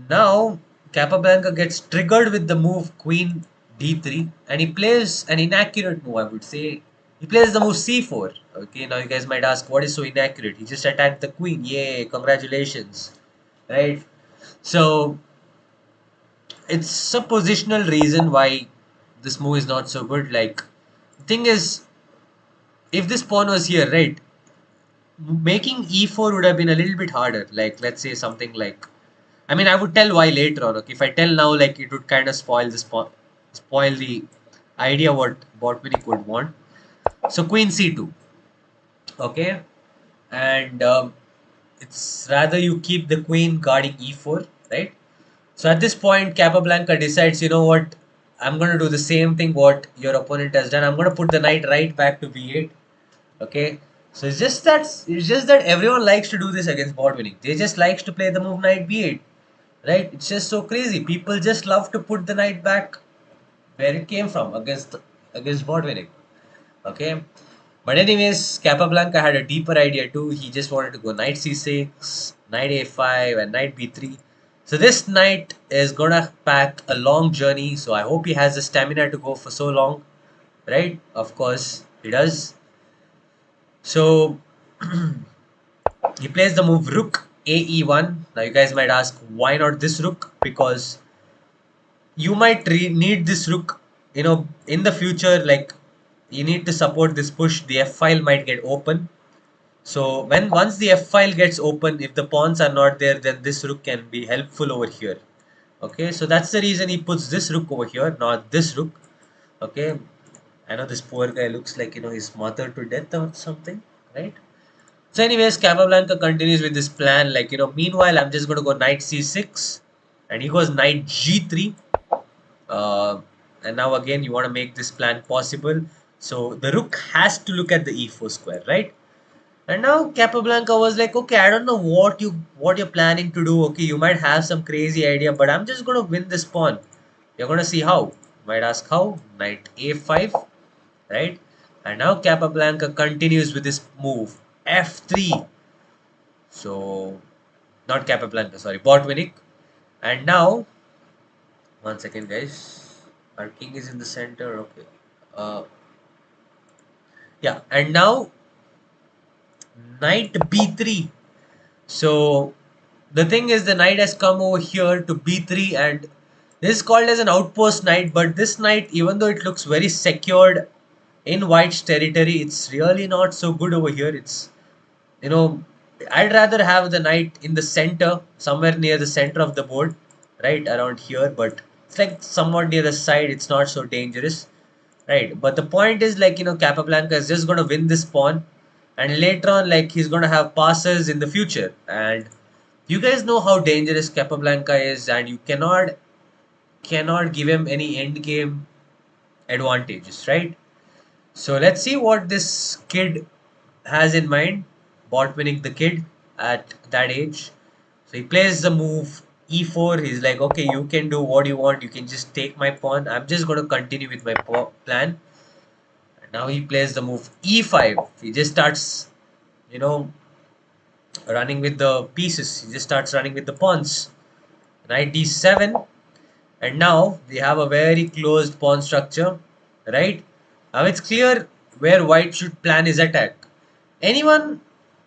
now Capablanca gets triggered with the move queen d3, and he plays an inaccurate move, I would say. He plays the move c4. Okay, now you guys might ask, what is so inaccurate? He just attacked the queen. Yay, congratulations. Right? So, it's a positional reason why this move is not so good. Like, the thing is, if this pawn was here, right, making e4 would have been a little bit harder. Like, let's say something like, I mean, I would tell why later on. Okay, if I tell now, like it would kind of spoil the idea what Botvinnik would want. So queen c2. Okay, and it's rather you keep the queen guarding e4, right? So at this point, Capablanca decides, you know what, I'm going to do the same thing what your opponent has done. I'm going to put the knight right back to b8. Okay, so it's just that everyone likes to do this against Botvinnik. They just likes to play the move knight b8. Right? It's just so crazy. People just love to put the knight back where it came from against Botvinnik. Okay. But anyways, Capablanca had a deeper idea too. He just wanted to go knight c6, knight a5, and knight b3. So this knight is gonna pack a long journey. So I hope he has the stamina to go for so long. Right? Of course, he does. So he plays the move rook ae1. Now you guys might ask, why not this rook? Because you might need this rook, in the future. Like, you need to support this push. The f file might get open. So once the f file gets open, if the pawns are not there, then this rook can be helpful over here. Okay, so that's the reason he puts this rook over here, not this rook. Okay, I know this poor guy looks like he's smothered to death or something, right? So anyways, Capablanca continues with this plan. Like, meanwhile, I'm just going to go knight c6, and he goes knight g3. uh, and now again you want to make this plan possible, so the rook has to look at the e4 square, right? And now Capablanca was like, okay, I don't know what you're planning to do. Okay, you might have some crazy idea, but I'm just going to win this pawn. You're going to see how. You might ask how. Knight a5, right? And now Capablanca continues with this move f3. So not Capablanca, sorry, Botvinnik. And now, one second, guys. Our king is in the center. Okay. Uh, yeah, and now knight b3. So the thing is, the knight has come over here to b3, and this is called as an outpost knight. But this knight, even though it looks very secured in white's territory, it's really not so good over here. It's, you know, I'd rather have the knight in the center, somewhere near the center of the board, right around here. But it's like somewhat near the side. It's not so dangerous. Right, but the point is, like, Capablanca is just going to win this pawn, and later on, like, he's going to have passes in the future. And you guys know how dangerous Capablanca is, and you cannot give him any end game advantages, right? So let's see what this kid has in mind, Botvinnik the kid at that age. So he plays the move e4. He's like, okay, you can do what you want. You can just take my pawn. I'm just going to continue with my plan. Now he plays the move e5. He just starts, you know, running with the pieces. He just starts running with the pawns. Knight d7. And now they have a very closed pawn structure, right? Now it's clear where white should plan his attack. Anyone,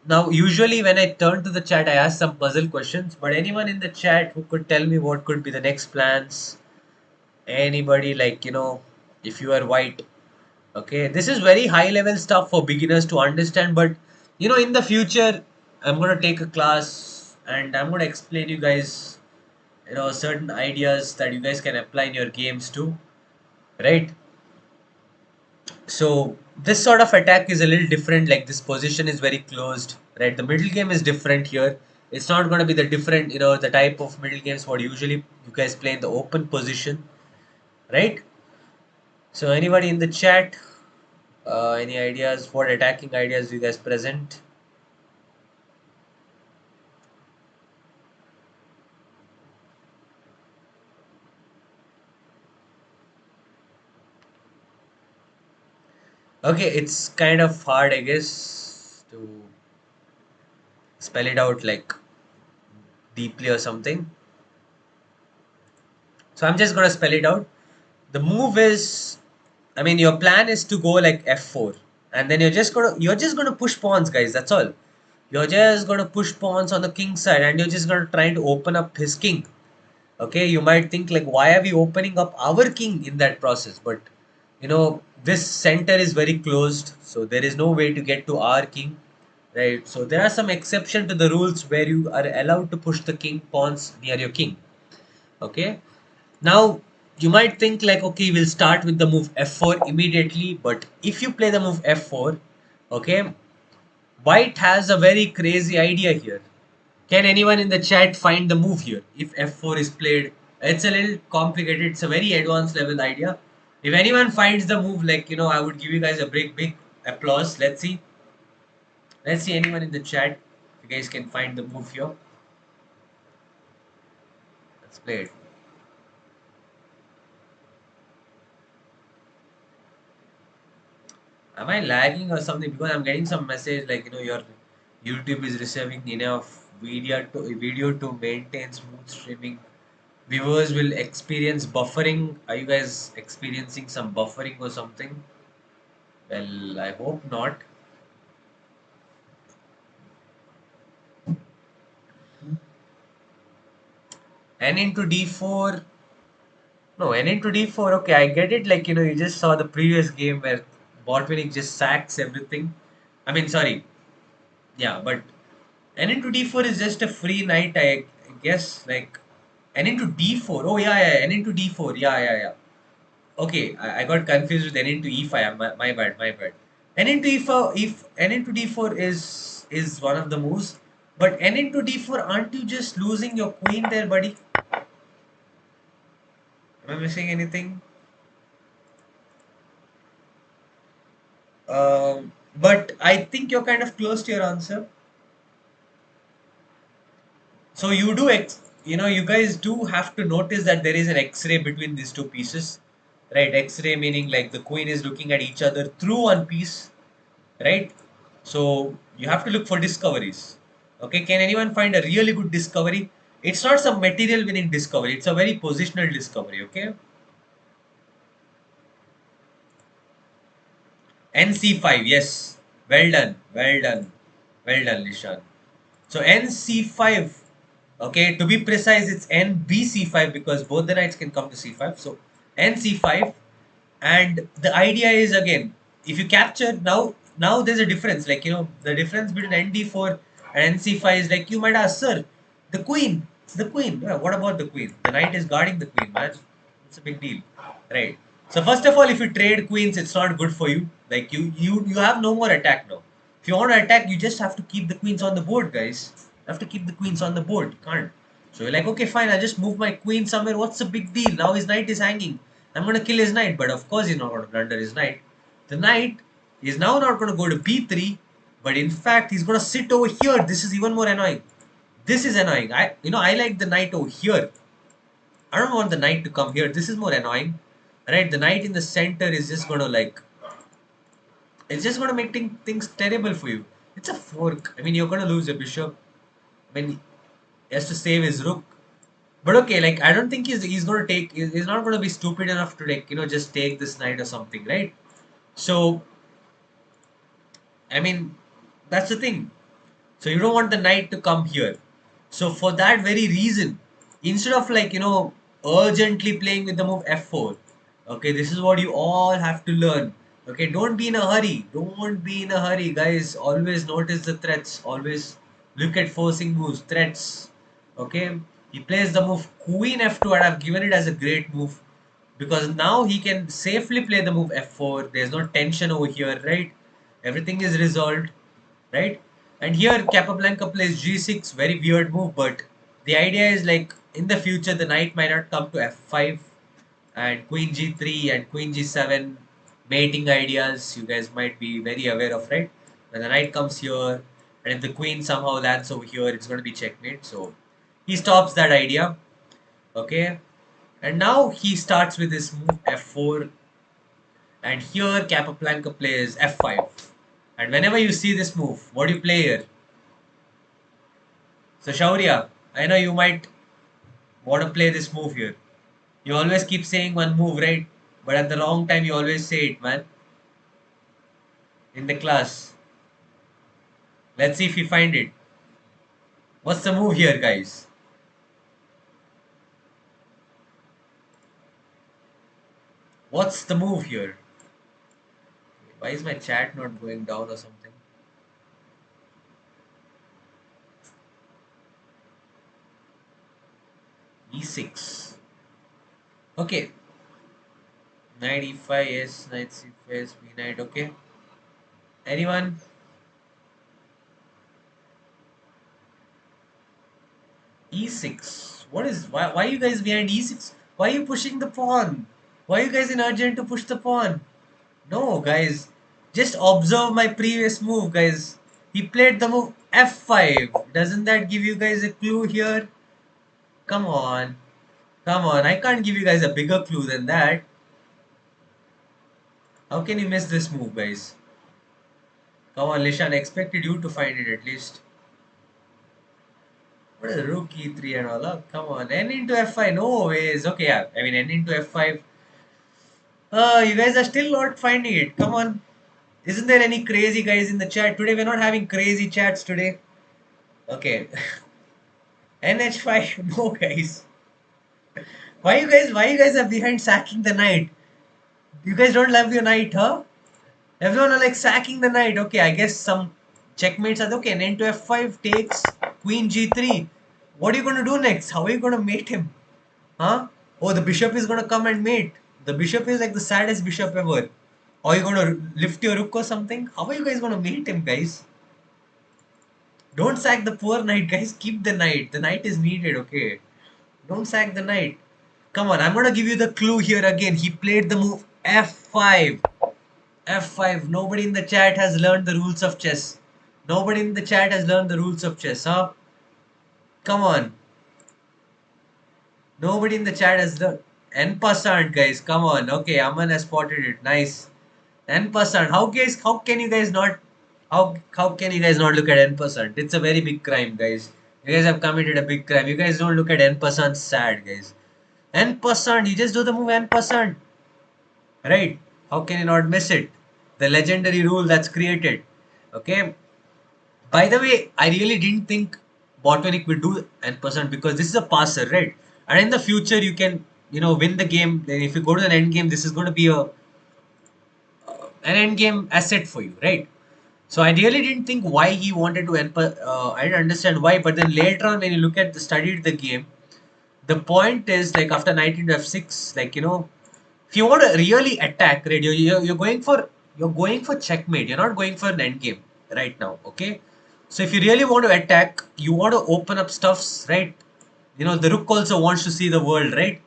now usually when I turn to the chat, I ask some puzzle questions, but anyone in the chat who could tell me what could be the next plans? Anybody, like, if you are white. Okay, this is very high level stuff for beginners to understand, but in the future, I'm going to take a class and I'm going to explain you guys, certain ideas that you guys can apply in your games too, right? So this sort of attack is a little different. Like, this position is very closed, right? The middle game is different here. It's not going to be the different, the type of middle games what usually you guys play in the open position, right? So anybody in the chat, Any ideas? What attacking ideas do you guys present? Okay, it's kind of hard, I guess, to spell it out like deeply or something. So I'm just gonna spell it out. The move is, I mean, your plan is to go like f4, and then you're just gonna push pawns, guys. That's all. You're just gonna push pawns on the king side, and you're just gonna try to open up his king. Okay, you might think like, why are we opening up our king in that process? But this center is very closed, so there is no way to get to our king, right? So there are some exception to the rules where you are allowed to push the king pawns near your king. Okay, now you might think like, okay, we'll start with the move f4 immediately, but if you play the move f4, okay, white has a very crazy idea here. Can anyone in the chat find the move here if f4 is played? It's a little complicated. It's a very advanced level idea. If anyone finds the move, like, I would give you guys a big applause. Let's see. Let's see anyone in the chat. If you guys can find the move here. Let's play it. Am I lagging or something? Because I'm getting some message like, your YouTube is receiving enough video to maintain smooth streaming. Viewers will experience buffering. Are you guys experiencing some buffering or something? Well, I hope not. N into d4. No, N into d4. Okay, I get it. Like, you just saw the previous game where Botvinnik just sacks everything. I mean, sorry. Yeah, but N into d4 is just a free knight, I guess. Like, N into d4. Oh, yeah, yeah. N into d4. Yeah, yeah, yeah. Okay, I got confused with N into e5. My bad, my bad. N into e4, if N into d4 is one of the moves, but N into d4, aren't you just losing your queen there, buddy? Am I missing anything? But I think you're kind of close to your answer. So you guys do have to notice that there is an X-ray between these two pieces, right? X-ray meaning like the queen is looking at each other through one piece, right? So you have to look for discoveries. Okay, can anyone find a really good discovery? It's not some material winning discovery. It's a very positional discovery. Okay, NC5. Yes, well done, well done, well done, Lishan. So NC5. Okay, to be precise, it's NBC5 because both the knights can come to C5. So NC5, and the idea is again, if you capture now there's a difference. Like the difference between ND4 and NC5 is like you might ask, sir, the queen. Yeah, what about the queen? The knight is guarding the queen, man. It's a big deal, right? So first of all, if you trade queens, it's not good for you. Like you have no more attack now. If you want to attack, you just have to keep the queens on the board, guys. You have to keep the queens on the board. You can't. So you're like, okay, fine, I'll just move my queen somewhere. What's the big deal? Now his knight is hanging. I'm going to kill his knight. But of course, he's not going to blunder his knight. The knight is now not going to go to b3, but in fact, he's going to sit over here. This is even more annoying. This is annoying. I like the knight over here. I don't want the knight to come here. This is more annoying. Right? The knight in the center is just going to it's just going to make things terrible for you. It's a fork. I mean, you're going to lose your bishop. I mean, he has to save his rook. But okay, like I don't think he's gonna take. He's not gonna be stupid enough to like just take this knight or something, right? So I mean, that's the thing. So you don't want the knight to come here. So for that very reason, instead of like urgently playing with the move f4, okay, this is what you all have to learn. Okay, don't be in a hurry. Don't be in a hurry, guys. Always notice the threats. Always look at forcing moves, threats. Okay, he plays the move queen f2, and I've given it as a great move because now he can safely play the move f4. There's no tension over here, right? Everything is resolved, right? And here Capablanca plays g6, very weird move, but the idea is like in the future the knight might not come to f5 and queen g3 and queen g7 mating ideas you guys might be very aware of, right? When the knight comes here, and if the queen somehow lands over here, it's going to be checkmate. So he stops that idea. Okay, and now he starts with his move f4, and here Capablanca plays f5. And whenever you see this move, what do you play here? So Shaurya, I know you might want to play this move here. You always keep saying one move, right? But at the wrong time, you always say it, man. In the class. Let's see if you find it. What's the move here, guys? What's the move here? Why is my chat not going down or something? E6. Okay. Knight e5, yes. Knight c5, yes. B knight, okay. Anyone? E6. What is, why are you guys behind E6? Why are you pushing the pawn? Why are you guys in urgent to push the pawn? No, guys. Just observe my previous move, guys. He played the move f5. Doesn't that give you guys a clue here? Come on. Come on. I can't give you guys a bigger clue than that. How can you miss this move, guys? Come on, Lishan. I expected you to find it at least. What is rook e3 and all? Oh, come on. N into f5. No ways. Okay, yeah. I mean, n into f5. You guys are still not finding it. Come on. Isn't there any crazy guys in the chat today? We're not having crazy chats today. Okay. NH5. No, guys. Why you guys are behind sacking the knight? You guys don't love your knight, huh? Everyone are like sacking the knight. Okay, I guess some checkmates are okay. N to f5 takes queen g3. What are you gonna do next? How are you gonna mate him? Huh? Oh, the bishop is gonna come and mate. The bishop is like the saddest bishop ever. Or you gonna lift your rook or something? How are you guys gonna mate him, guys? Don't sack the poor knight, guys. Keep the knight. The knight is needed, okay? Don't sack the knight. Come on, I'm gonna give you the clue here again. He played the move f5. F5. Nobody in the chat has learned the rules of chess. Nobody in the chat has learned the rules of chess, huh? Come on. Nobody in the chat has learned. N%, guys. Come on. Okay, Aman has spotted it. Nice. N%. How can you guys not how can you guys not look at N%? It's a very big crime, guys. You guys have committed a big crime. You guys don't look at N%, sad, guys. N%, you just do the move N%. Right? How can you not miss it? The legendary rule that's created. Okay. By the way, I really didn't think Botvinnik would do N% because this is a passer, right? And in the future, you can, win the game. Then if you go to an end game, this is going to be an end game asset for you, right? So I really didn't think why he wanted to I didn't understand why, but then later on when you look at studied the game, the point is like after knight into f6, like if you want to really attack, right, you're going for checkmate. You're not going for an end game right now, okay? So if you really want to attack, you want to open up stuffs, right? The rook also wants to see the world, right?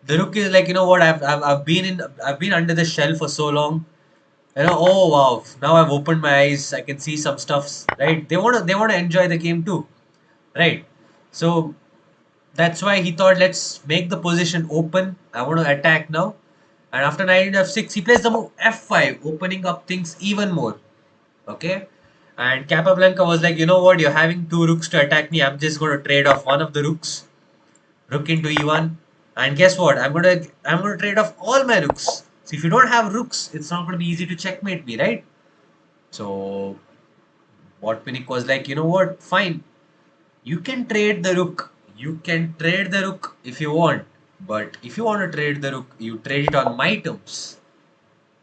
The rook is like, what, I've been under the shell for so long. Oh wow, now I've opened my eyes. I can see some stuffs, right? They want to enjoy the game too, right? So that's why he thought, let's make the position open. I want to attack now. And after knight into f6, he plays the move f5, opening up things even more. Okay. And Capablanca was like, you know what, you're having two rooks to attack me. I'm just going to trade off one of the rooks. Rook into e1. And guess what? I'm gonna trade off all my rooks. So if you don't have rooks, it's not gonna be easy to checkmate me, right? So Botvinnik was like, you know what? Fine. You can trade the rook. You can trade the rook if you want. But if you want to trade the rook, you trade it on my terms.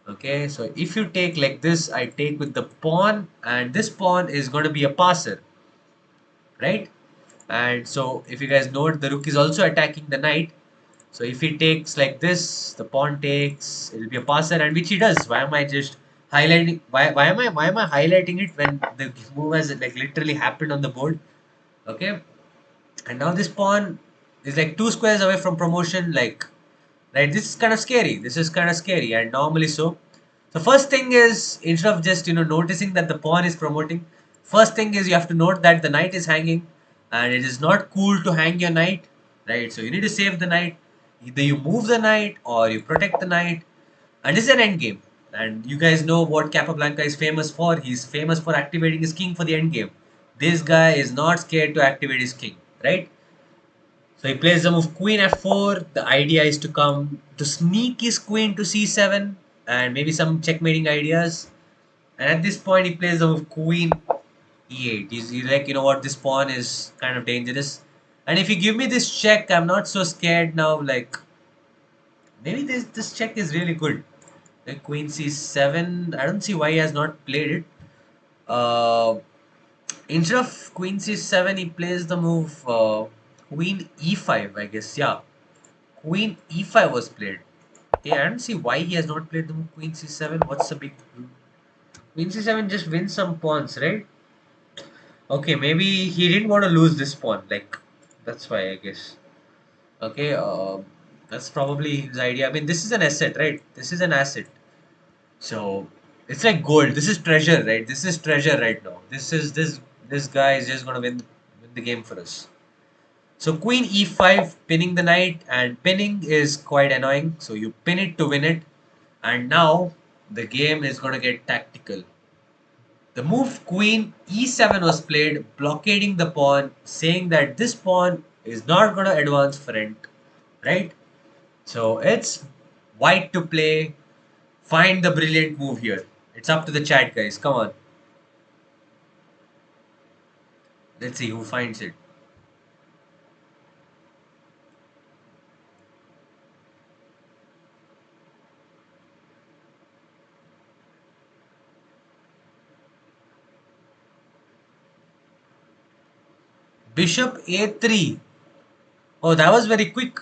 Okay, so if you take like this, I take with the pawn, and this pawn is going to be a passer, right? And so if you guys note, the rook is also attacking the knight. So if he takes like this, the pawn takes, it will be a passer, and which he does. Why am I just highlighting? Why am I highlighting it when the move has like literally happened on the board? Okay, and now this pawn is like 2 squares away from promotion. Like, right, this is kind of scary. This is kind of scary, and normally so. So first thing is, instead of just noticing that the pawn is promoting, first thing is you have to note that the knight is hanging, and it is not cool to hang your knight, right? So you need to save the knight. Either you move the knight or you protect the knight, and this is an end game. And you guys know what Capablanca is famous for. He's famous for activating his king for the end game. This guy is not scared to activate his king, right? So he plays the move queen f4. The idea is to come to sneak his queen to c7 and maybe some checkmating ideas. And at this point, he plays the move queen e8. He's like, you know what, this pawn is kind of dangerous. And if you give me this check, I'm not so scared now. Like, maybe this check is really good. Like queen c7. I don't see why he has not played it. Uh, Instead of queen c7, he plays the move queen e5, I guess. Yeah, queen e5 was played. Okay, I don't see why he has not played the move queen c7. What's the big deal? Queen c7 just wins some pawns, right? Okay, maybe he didn't want to lose this pawn. Like, that's why, I guess. Okay, that's probably his idea. I mean, this is an asset, right? This is an asset. So it's like gold. This is treasure, right? This is treasure right now. This guy is just gonna win the game for us. So queen e5, pinning the knight, and pinning is quite annoying. So you pin it to win it, and now the game is gonna get tactical. The move queen e7 was played, blockading the pawn, saying that this pawn is not gonna advance front, right? So it's white to play. Find the brilliant move here. It's up to the chat, guys. Come on. Let's see who finds it. Bishop a3. Oh, that was very quick.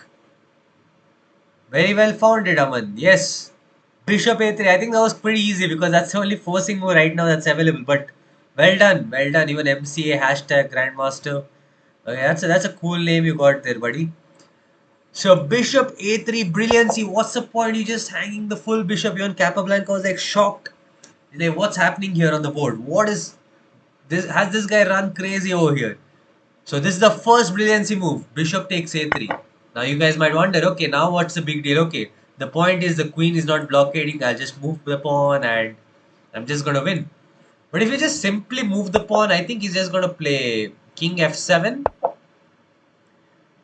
Very well founded, Aman. Yes. Bishop a3. I think that was pretty easy because that's the only forcing move right now that's available. But well done. Well done. Even MCA hashtag Grandmaster. Okay, that's a cool name you got there, buddy. So Bishop a3 brilliancy. What's the point? You just hanging the full bishop. Even Capablanca was like shocked. Like, what's happening here on the board? What is this? Has this guy run crazy over here? So this is the first brilliancy move. Bishop takes a3. Now you guys might wonder, okay, now what's the big deal? Okay, the point is the queen is not blockading. I'll just move the pawn and I'm just gonna win. But if you just simply move the pawn, I think he's just gonna play king f7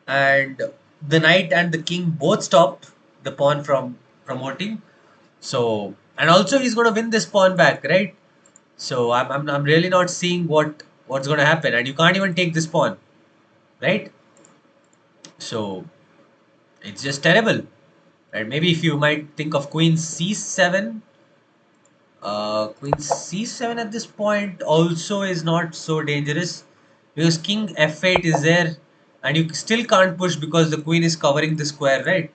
and the knight and the king both stop the pawn from promoting. So and also he's gonna win this pawn back, right? So I'm really not seeing what's gonna happen, and you can't even take this pawn, right? So it's just terrible. And maybe if you might think of queen c7, queen c7 at this point also is not so dangerous because king f8 is there and you still can't push because the queen is covering the square, right?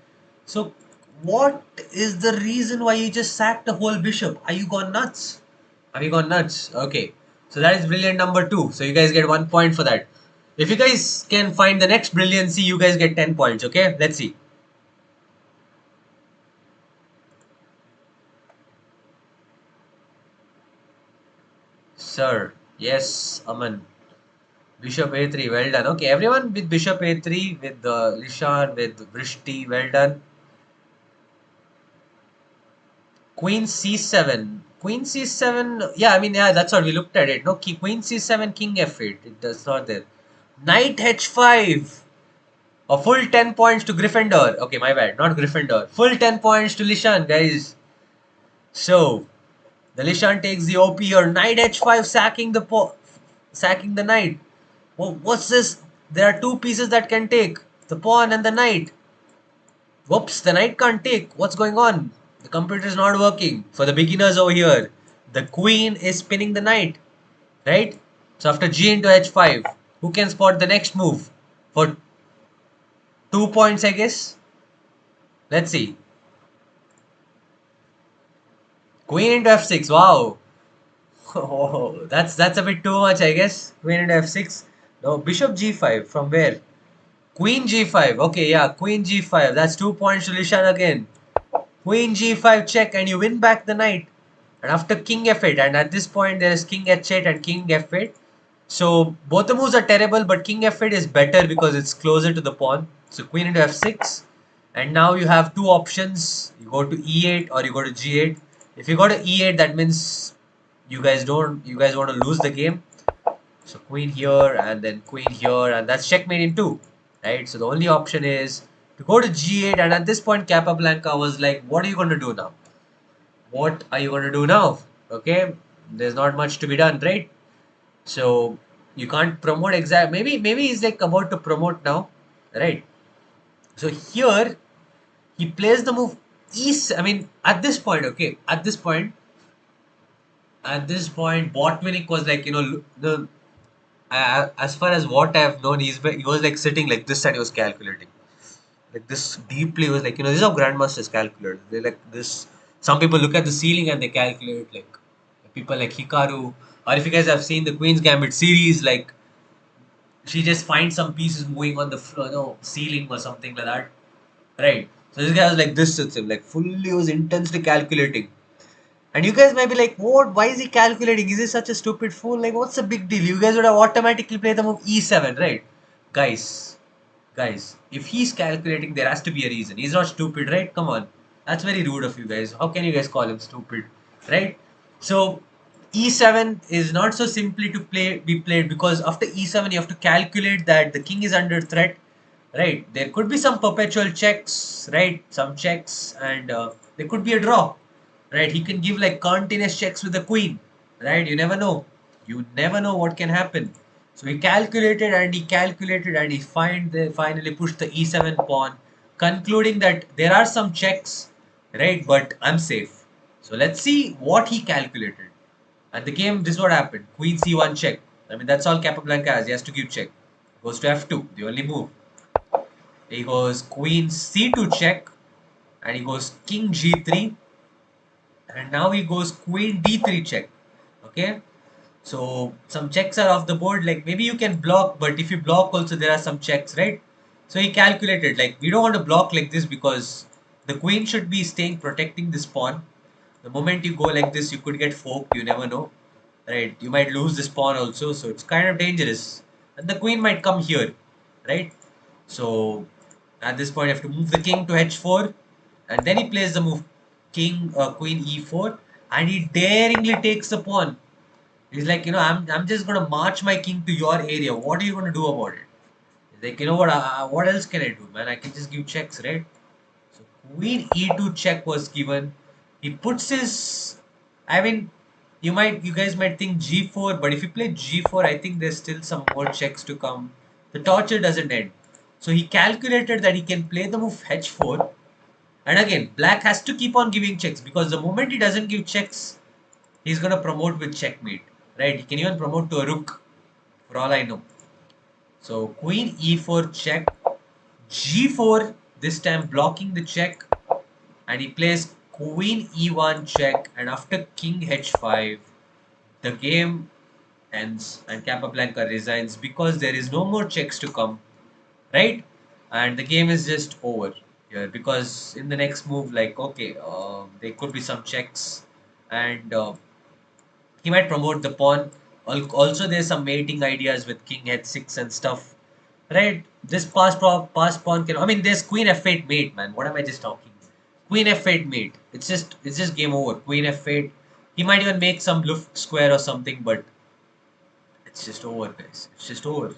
So what is the reason why you just sacked the whole bishop? Are you gone nuts? Have you gone nuts? Okay. So that is brilliant number 2. So you guys get 1 point for that. If you guys can find the next brilliancy, you guys get 10 points. Okay. Let's see. Sir. Yes, Aman. Bishop a3. Well done. Okay. Everyone with bishop a3, with Lishan, with Vrishti. Well done. Queen c7. Queen c7. Yeah, I mean, yeah, that's what we looked at it. No, queen c7, king f8. It does not there. Knight h5. A full 10 points to Gryffindor. Okay, my bad. Not Gryffindor. Full 10 points to Lishan, guys. So, the Lishan takes the OP here. Knight h5 sacking the knight. What's this? There are two pieces that can take. The pawn and the knight. Whoops, the knight can't take. What's going on? The computer is not working. For the beginners over here, the queen is spinning the knight. Right? So after g into h5, who can spot the next move? For 2 points, I guess. Let's see. Queen into f6. Wow. Oh, that's a bit too much, I guess. Queen into f6. No, bishop g5. From where? Queen g5. Okay, yeah, queen g5. That's 2 points to Lishan again. Queen g5 check and you win back the knight. and after king f8, and at this point there is king h8 and king f8. So both the moves are terrible, but king f8 is better because it's closer to the pawn. So queen into f6, and now you have two options. You go to e8 or you go to g8. If you go to e8, that means you guys want to lose the game. So queen here and then queen here, and that's checkmate in two, right? So the only option is to go to g8, and at this point Capablanca was like, what are you going to do now? What are you going to do now? Okay, there's not much to be done, right? So you can't promote maybe he's like about to promote now, right? So here he plays the move I mean at this point, okay, at this point Botvinnik was like, the as far as what I've known, he was like sitting like this and he was calculating like this deeply. He was like, this is how grandmasters calculate. They like this. Some people look at the ceiling and they calculate, like people like Hikaru, or if you guys have seen the Queen's Gambit series, like she just finds some pieces moving on the floor, no, ceiling or something like that, right? So this guy was like this with him, like fully was intensely calculating. And you guys might be like, what? Why is he calculating? Is he such a stupid fool? Like, what's the big deal? You guys would have automatically played the move e7, right? Guys, guys, if he's calculating, there has to be a reason. He's not stupid, right? Come on. That's very rude of you guys. How can you guys call him stupid, right? So, e7 is not so simply to be played, because after e7 you have to calculate that the king is under threat, right? There could be some perpetual checks, right? Some checks, and there could be a draw, right? He can give like continuous checks with the queen, right? You never know. You never know what can happen. So he calculated and he calculated and he finally pushed the e7 pawn, concluding that there are some checks, right? But I'm safe. So let's see what he calculated. And the game, this is what happened. Queen c1 check. I mean, that's all Capablanca has. He has to give check. Goes to f2, the only move. He goes queen c2 check, and he goes king g3, and now he goes queen d3 check. Okay, so some checks are off the board, like maybe you can block, but if you block also there are some checks, right? So he calculated like we don't want to block like this because the queen should be staying protecting this pawn. The moment you go like this, you could get forked, you never know, right? You might lose this pawn also, so it's kind of dangerous, and the queen might come here, right? So at this point you have to move the king to h4, and then he plays the move queen e4, and he daringly takes the pawn. He's like, I'm just gonna march my king to your area. What are you gonna do about it? He's like, what else can I do, man? I can just give checks, right? So queen e2 check was given. He puts his, I mean, you guys might think g4, but if you play g4, I think there's still some more checks to come. The torture doesn't end. So he calculated that he can play the move h4, and again, black has to keep on giving checks, because the moment he doesn't give checks, he's gonna promote with checkmate, right? He can even promote to a rook, for all I know. So queen e4 check, g4, this time blocking the check, and he plays queen e1 check, and after king h5, the game ends and Capablanca resigns because there is no more checks to come, right? And the game is just over here, because in the next move, like, okay, there could be some checks, and he might promote the pawn. Also, there's some mating ideas with king h6 and stuff, right? This pass pawn can. I mean, there's queen f8 mate, man. What am I just talking? Queen f8 mate. It's just game over. Queen f8. He might even make some luft square or something, but it's just over, guys. It's just over,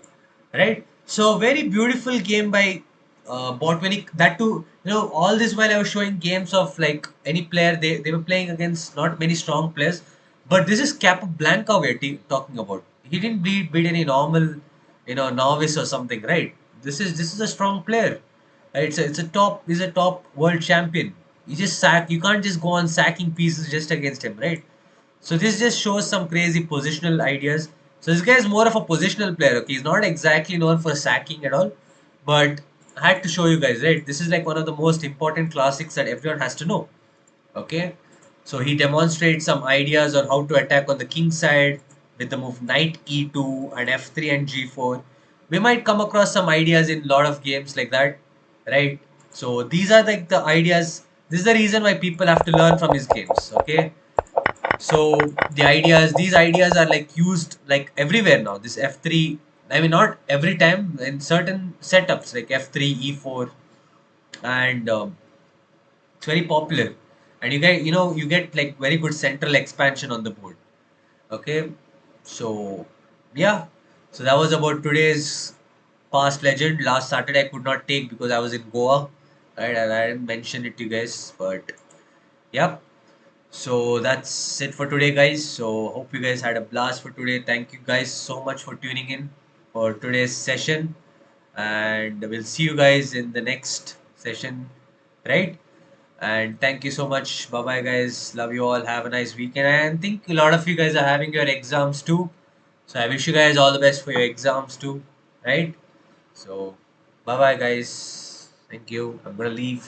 right? So very beautiful game by Botvinnik. That too, all this while I was showing games of like any player, they were playing against not many strong players, but this is Capablanca we're talking about. He didn't beat any normal, novice or something, right? This is a strong player. Right? He's a top world champion. You just sack. You can't just go on sacking pieces just against him, right? So this just shows some crazy positional ideas. So this guy is more of a positional player. Okay, he's not exactly known for sacking at all, but I had to show you guys, right? This is like one of the most important classics that everyone has to know. Okay, so he demonstrates some ideas on how to attack on the king side with the move knight e2 and f3 and g4. We might come across some ideas in a lot of games like that, right? So these are like the ideas. This is the reason why people have to learn from his games. Okay, So these ideas are like used like everywhere now. This f3, I mean not every time, in certain setups like f3, e4, and it's very popular. And you get like very good central expansion on the board. Okay, so yeah, so that was about today's past legend. Last Saturday I could not take because I was in Goa, right? And I didn't mention it to you guys, but yeah. So that's it for today, guys. So hope you guys had a blast for today. Thank you guys so much for tuning in for today's session, and we'll see you guys in the next session, right? And thank you so much. Bye bye, guys. Love you all. Have a nice weekend. And I think a lot of you guys are having your exams too. So I wish you guys all the best for your exams too, right? So bye bye, guys. Thank you. I'm gonna leave.